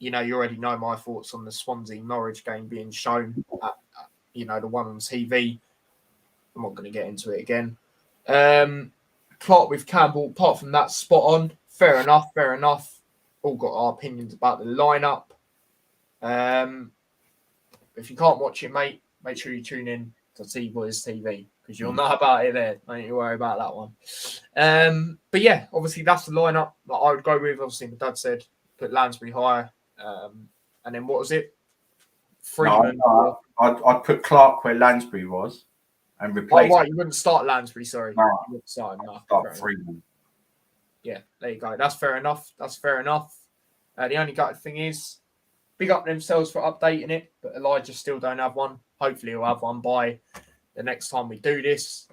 You already know my thoughts on the Swansea Norwich game being shown at the one on TV. I'm not going to get into it again. Plot with Campbell, apart from that, spot on. Fair enough. All got our opinions about the lineup. If you can't watch it, mate, make sure you tune in to T-Boys TV because you'll know about it there. Don't you worry about that one. But yeah, obviously that's the lineup that I would go with. Obviously, my dad said put Lansbury higher. And then what was it? Freeman. No, I'd put Clark where Lansbury was and replace. Oh, right, you wouldn't start Lansbury, sorry. No, you wouldn't start him. Start Freeman. Yeah, there you go. That's fair enough. The only gut thing is, big up themselves for updating it, but Elijah still don't have one. Hopefully he'll have one by the next time we do this.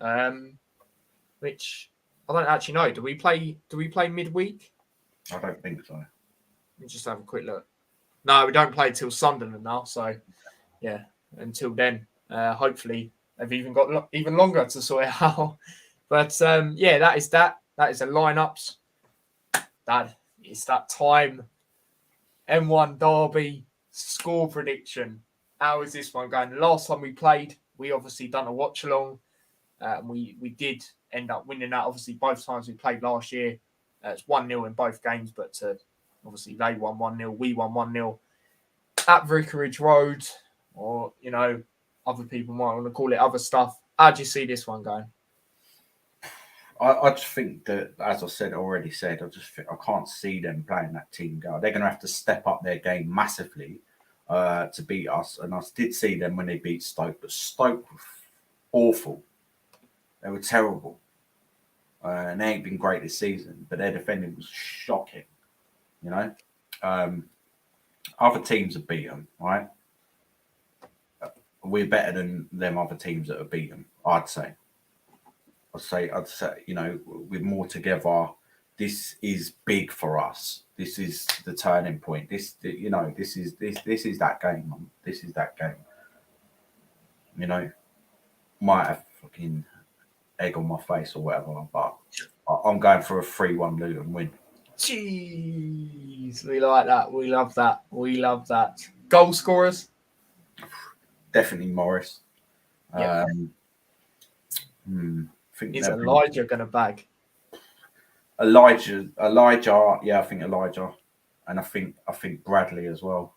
Which I don't actually know. Do we play midweek? I don't think so. Let me just have a quick look. No, we don't play till Sunderland now. So, yeah, until then, hopefully they've even got even longer to sort it out. But, that is that. That is the lineups. That is that time. M1 Derby score prediction. How is this one going? The last time we played, we obviously done a watch along. We did end up winning that. Obviously, both times we played last year, it's 1-0 in both games, but obviously they won 1-0, we won 1-0 at Vicarage Road, or other people might want to call it other stuff. How do you see this one going? I just think that, as I already said, I can't see them playing that team go. They're going to have to step up their game massively to beat us. And I did see them when they beat Stoke, but Stoke were awful. They were terrible. And they ain't been great this season, but their defending was shocking. Other teams have beat them, right? We're better than them other teams that have beat them, I'd say, with more together, this is big for us. This is the turning point. This is that game, man. This is that game. Might have fucking egg on my face or whatever. But I'm going for a 3-1 Luton win. Jeez, we like that. We love that. We love that. Goal scorers? Definitely Morris. Yeah. I think Is Elijah going to bag? Elijah, yeah, I think Elijah, and I think Bradley as well.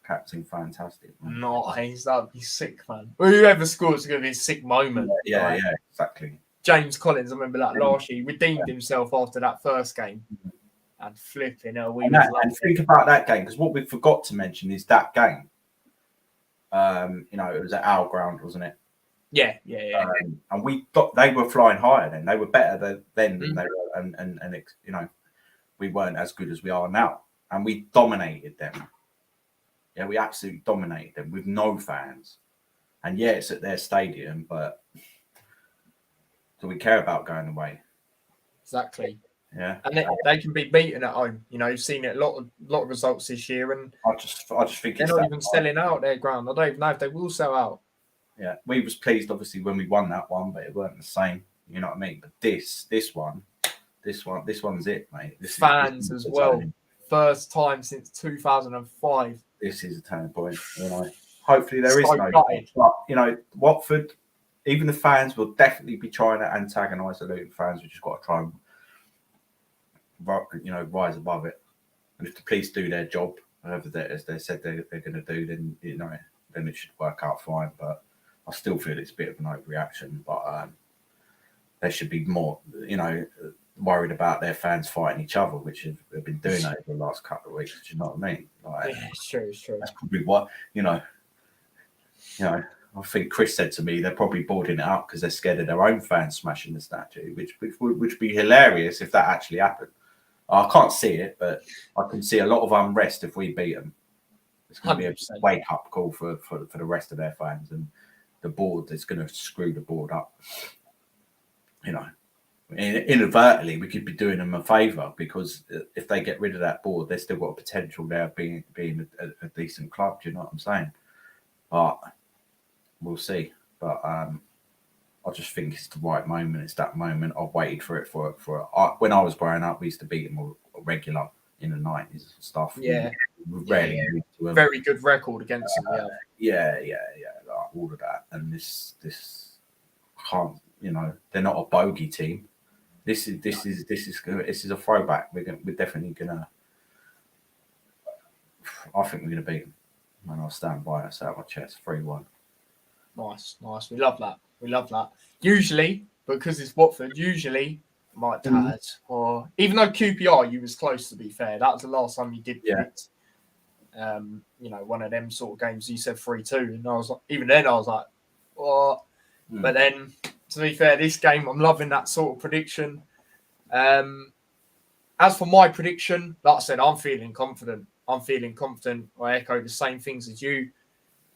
Captain, fantastic. Man. Nice, that'd be sick, man. Whoever scores is going to be a sick moment. Yeah, exactly. James Collins, I remember that last year. He redeemed himself after that first game. And flipping hell, and think about that game, because what we forgot to mention is that game. It was at our ground, wasn't it? Yeah. And we thought they were flying higher then. They were better then than they were, and we weren't as good as we are now. And we dominated them. Yeah, we absolutely dominated them with no fans. And yeah, it's at their stadium, but do we care about going away? Exactly. Yeah, and they can be beaten at home. You've seen it a lot of results this year, and I just think they're not even selling out their ground. I don't even know if they will sell out. Yeah, we was pleased obviously when we won that one, but it weren't the same. You know what I mean? But this one's it, mate. Fans as well. First time since 2005. This is a turning point. Hopefully there is no. But Watford, even the fans will definitely be trying to antagonise the Luton fans. We just got to try and rise above it. And if the police do their job, whatever as they said they're going to do, then then it should work out fine. But I still feel it's a bit of an overreaction. But they should be more, worried about their fans fighting each other, which they've been doing over the last couple of weeks. Do you know what I mean? It's true. That's probably what I think Chris said to me they're probably boarding it up because they're scared of their own fans smashing the statue, which would be hilarious if that actually happened. I can't see it, but I can see a lot of unrest if we beat them. It's going to be a wake-up call for the rest of their fans, and the board is going to screw the board up. Inadvertently, we could be doing them a favour because if they get rid of that board, they've still got a potential there of being a decent club. Do you know what I'm saying? But we'll see. But I just think it's the right moment. It's that moment. I've waited for it for when I was growing up. We used to beat them regular in the 90s and stuff. Yeah, rarely very good record against them. Yeah, like all of that. And this can't. They're not a bogey team. This is a throwback. We're definitely gonna. I think we're gonna beat them, and I'll stand by it. Out my chest, 3-1. Nice. We love that. Usually, because it's Watford, my dad, or even though QPR, you was close to be fair. That was the last time you did predict. One of them sort of games. You said 3-2, and I was like, even then I was like, what? But then, to be fair, this game, I'm loving that sort of prediction. As for my prediction, like I said, I'm feeling confident. I echo the same things as you.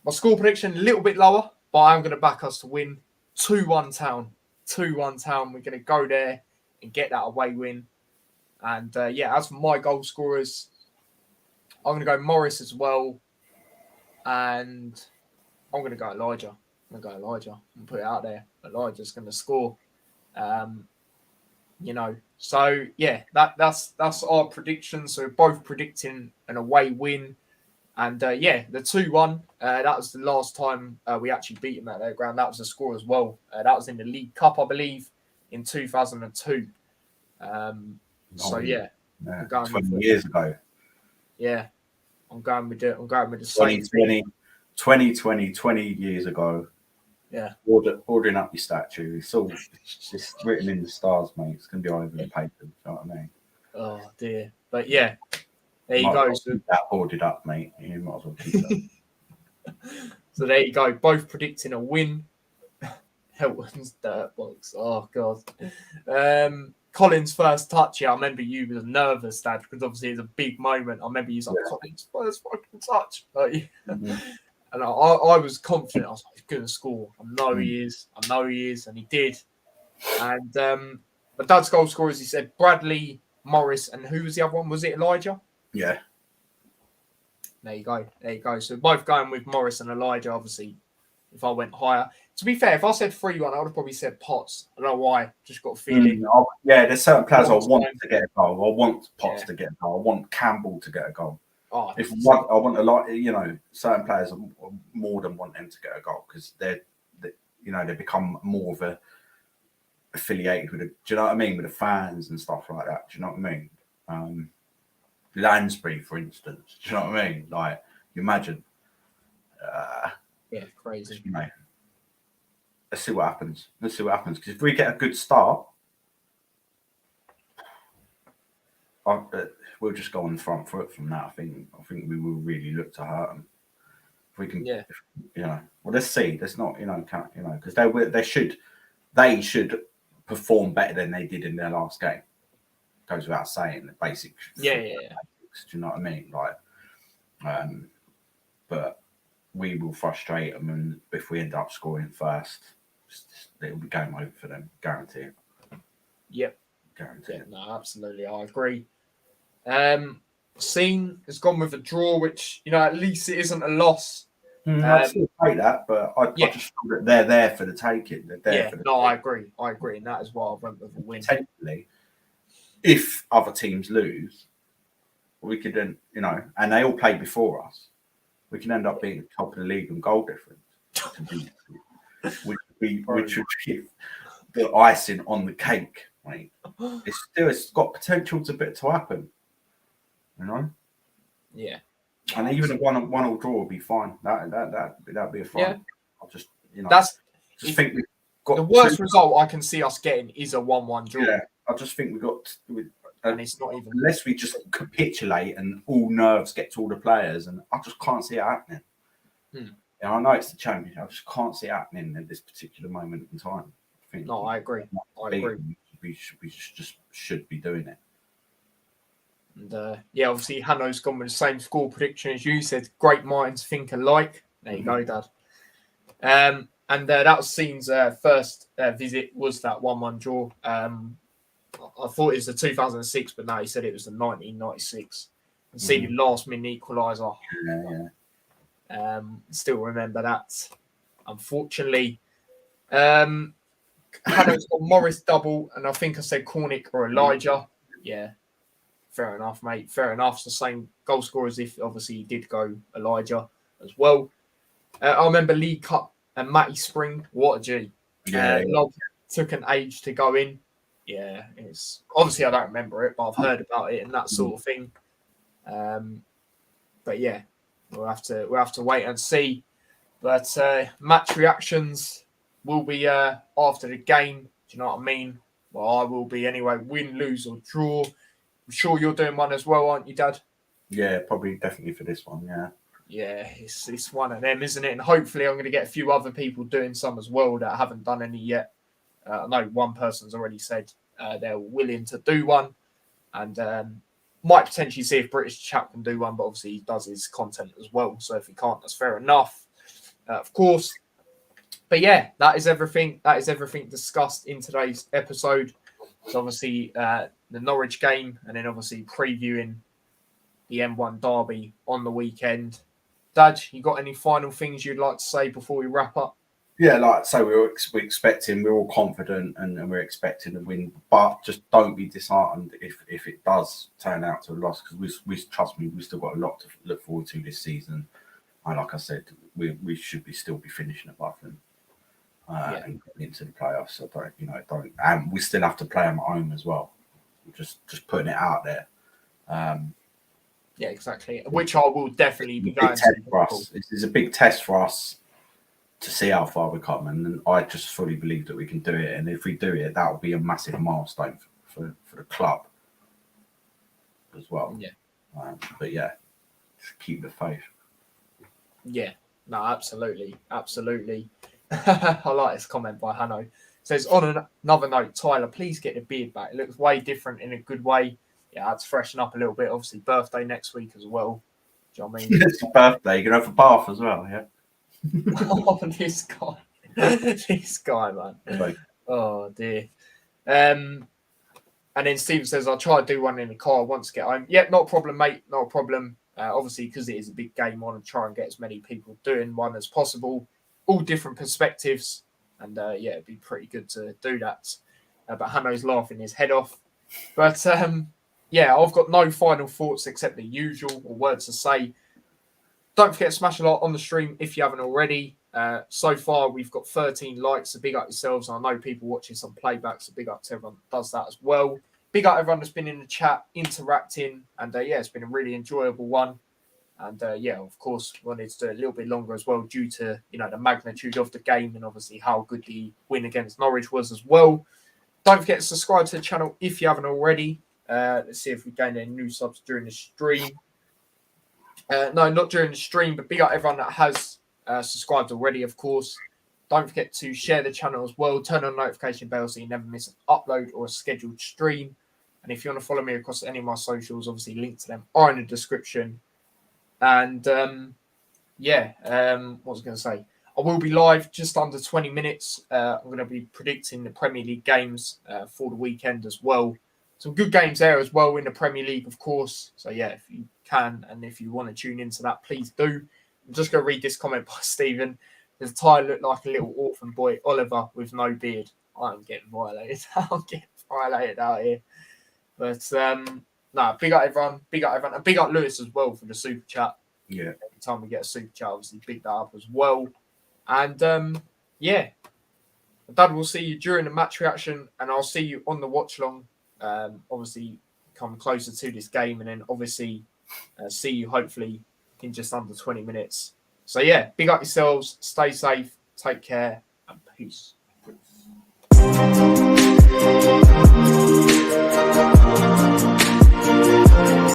My score prediction, a little bit lower, but I'm going to back us to win 2-1 Town. 2-1 Town. We're going to go there and get that away win. And as for my goal scorers, I'm going to go Morris as well. And I'm going to go Elijah. And put it out there. Elijah's going to score. So that's our prediction. So we're both predicting an away win. And the 2-1, that was the last time we actually beat them at their ground. That was the score as well. That was in the League Cup, I believe, in 2002. 20 years ago. Yeah, I'm going with the same 2020, 20 years ago. Yeah. Ordering up your statue. It's all just written in the stars, mate. It's going to be all over the paper. You know what I mean? Oh, dear. But yeah, there you go. So that boarded up, mate. You might as well keep that. So there you go. Both predicting a win. Helton's dirt box. Oh, God. Colin's first touch. Yeah, I remember you was nervous, Dad, because obviously it's a big moment. I remember you was like, Colin's first fucking touch. And I was confident. I was like, he's going to score. I know he is. And he did. And but Dad's goal scorers, he said Bradley, Morris, and who was the other one? Was it Elijah? Yeah. There you go. So both going with Morris and Elijah, obviously. if I went higher. To be fair, if I said 3-1, I would have probably said Potts. I don't know why. Just got a feeling. There's certain players I want Time. to get a goal. I want Potts to get a goal. I want Campbell to get a goal. Oh, I want a lot, certain players are more than want them to get a goal because they become more of a affiliated with do you know what I mean, with the fans and stuff like that. Do you know what I mean? Lansbury, for instance. Do you know what I mean? Like, you imagine. Crazy. Let's see what happens. Because if we get a good start, we'll just go on the front foot from that. I think we will really look to hurt them. If we can, well, let's see. Let's not, because they should perform better than they did in their last game. Goes without saying, the basic. Basics, do you know what I mean? Like, but we will frustrate them, and if we end up scoring first, it'll be game over for them, guarantee. Yep. Guarantee. Yeah, no, absolutely, I agree. Scene has gone with a draw, which at least it isn't a loss. I still take that, but I just feel that they're there for the taking. They're there for the taking. I agree, and that is why I went with a win. Potentially, if other teams lose, we could then, and they all played before us, we can end up being top of the league in goal difference, which would be the icing on the cake, mate. It's got potential to happen, Yeah. And even a one-all draw would be fine. That'd be a fine. Yeah. I'll just think we've got the worst result I can see us getting is a 1-1 draw. Yeah, I just think and it's not even unless we just capitulate and all nerves get to all the players, and I just can't see it happening. I know it's the champion. I just can't see it happening at this particular moment in time. I agree. We should be doing it. And obviously Hanno's gone with the same score prediction as you said. Great minds think alike. There you go, Dad. And that was Scene's first visit was that 1-1 draw. I thought it was the 2006, but no, he said it was the 1996. Conceded last minute equaliser. Still remember that. Unfortunately, Hanno's got Morris double, and I think I said Cornick or Elijah. Yeah. Fair enough, mate. Fair enough. It's the same goal scorer as if, obviously, he did go Elijah as well. I remember League Cup and Matty Spring. What a G. Took an age to go in. Yeah, it's obviously I don't remember it, but I've heard about it and that sort of thing. But yeah, we'll have to wait and see. But match reactions will be after the game. Do you know what I mean? Well, I will be anyway. Win, lose, or draw. I'm sure you're doing one as well, aren't you, Dad? Yeah, probably definitely for this one, yeah. Yeah, it's one of them, isn't it? And hopefully I'm going to get a few other people doing some as well that haven't done any yet. I know one person's already said they're willing to do one, and might potentially see if British Chap can do one, but obviously he does his content as well. So if he can't, that's fair enough, of course. But yeah, that is everything. That is everything discussed in today's episode. So obviously the Norwich game, and then obviously previewing the M1 derby on the weekend. Dad, you got any final things you'd like to say before we wrap up? Yeah, like so we're expecting, we're all confident and we're expecting a win, but just don't be disheartened if it does turn out to a loss, because we trust me, we've still got a lot to look forward to this season. And like I said, we should still be finishing above them and getting into the playoffs. So don't, and we still have to play them at home as well. Just putting it out there. Yeah, exactly. Which I will definitely be going to. For us. This is a big test for us to see how far we come, and I just fully believe that we can do it. And if we do it, that will be a massive milestone for the club as well. Yeah. But yeah, just keep the faith. Yeah. No, absolutely. I like this comment by Hanno. It says, on another note, Tyler, please get the beard back. It looks way different in a good way. Yeah, that's freshen up a little bit. Obviously, birthday next week as well. Do you know what I mean? It's your birthday. You're going to have a bath as well, yeah? Oh, this guy, man. Right. Oh, dear. And then Stephen says, I'll try to do one in the car once I get home. Yeah, not a problem, mate. Not a problem. Obviously, because it is a big game, I want to try and get as many people doing one as possible. all different perspectives. And yeah, it'd be pretty good to do that. But Hanno's laughing his head off. But yeah, I've got no final thoughts except the usual or words to say. Don't forget to smash a like on the stream if you haven't already. So far, we've got 13 likes, so big up yourselves. I know people watching some playbacks, so big up to everyone that does that as well. Big up everyone that's been in the chat, interacting, and yeah, it's been a really enjoyable one. And yeah, of course, wanted to do it a little bit longer as well due to, you know, the magnitude of the game and obviously how good the win against Norwich was as well. Don't forget to subscribe to the channel if you haven't already. Let's see if we gain any new subs during the stream. No, not during the stream, but big up everyone that has subscribed already, of course. Don't forget to share the channel as well. Turn on the notification bell so you never miss an upload or a scheduled stream. And if you want to follow me across any of my socials, obviously links to them are in the description. And yeah, what was I going to say? I will be live just under 20 minutes. I'm going to be predicting the Premier League games for the weekend as well. Some good games there as well in the Premier League, of course. So yeah, if you can and if you want to tune into that, please do. I'm just going to read this comment by Stephen. Does Ty look like a little orphan boy, Oliver, with no beard? I'm getting violated. I'm getting violated out here. But no, big up everyone. Big up everyone. And big up Lewis as well for the super chat. Yeah. Every time we get a super chat, obviously big that up as well. And yeah, Dad will see you during the match reaction, and I'll see you on the watch long. Obviously, come closer to this game, and then obviously see you hopefully in just under 20 minutes. So yeah, big up yourselves, stay safe, take care, and peace.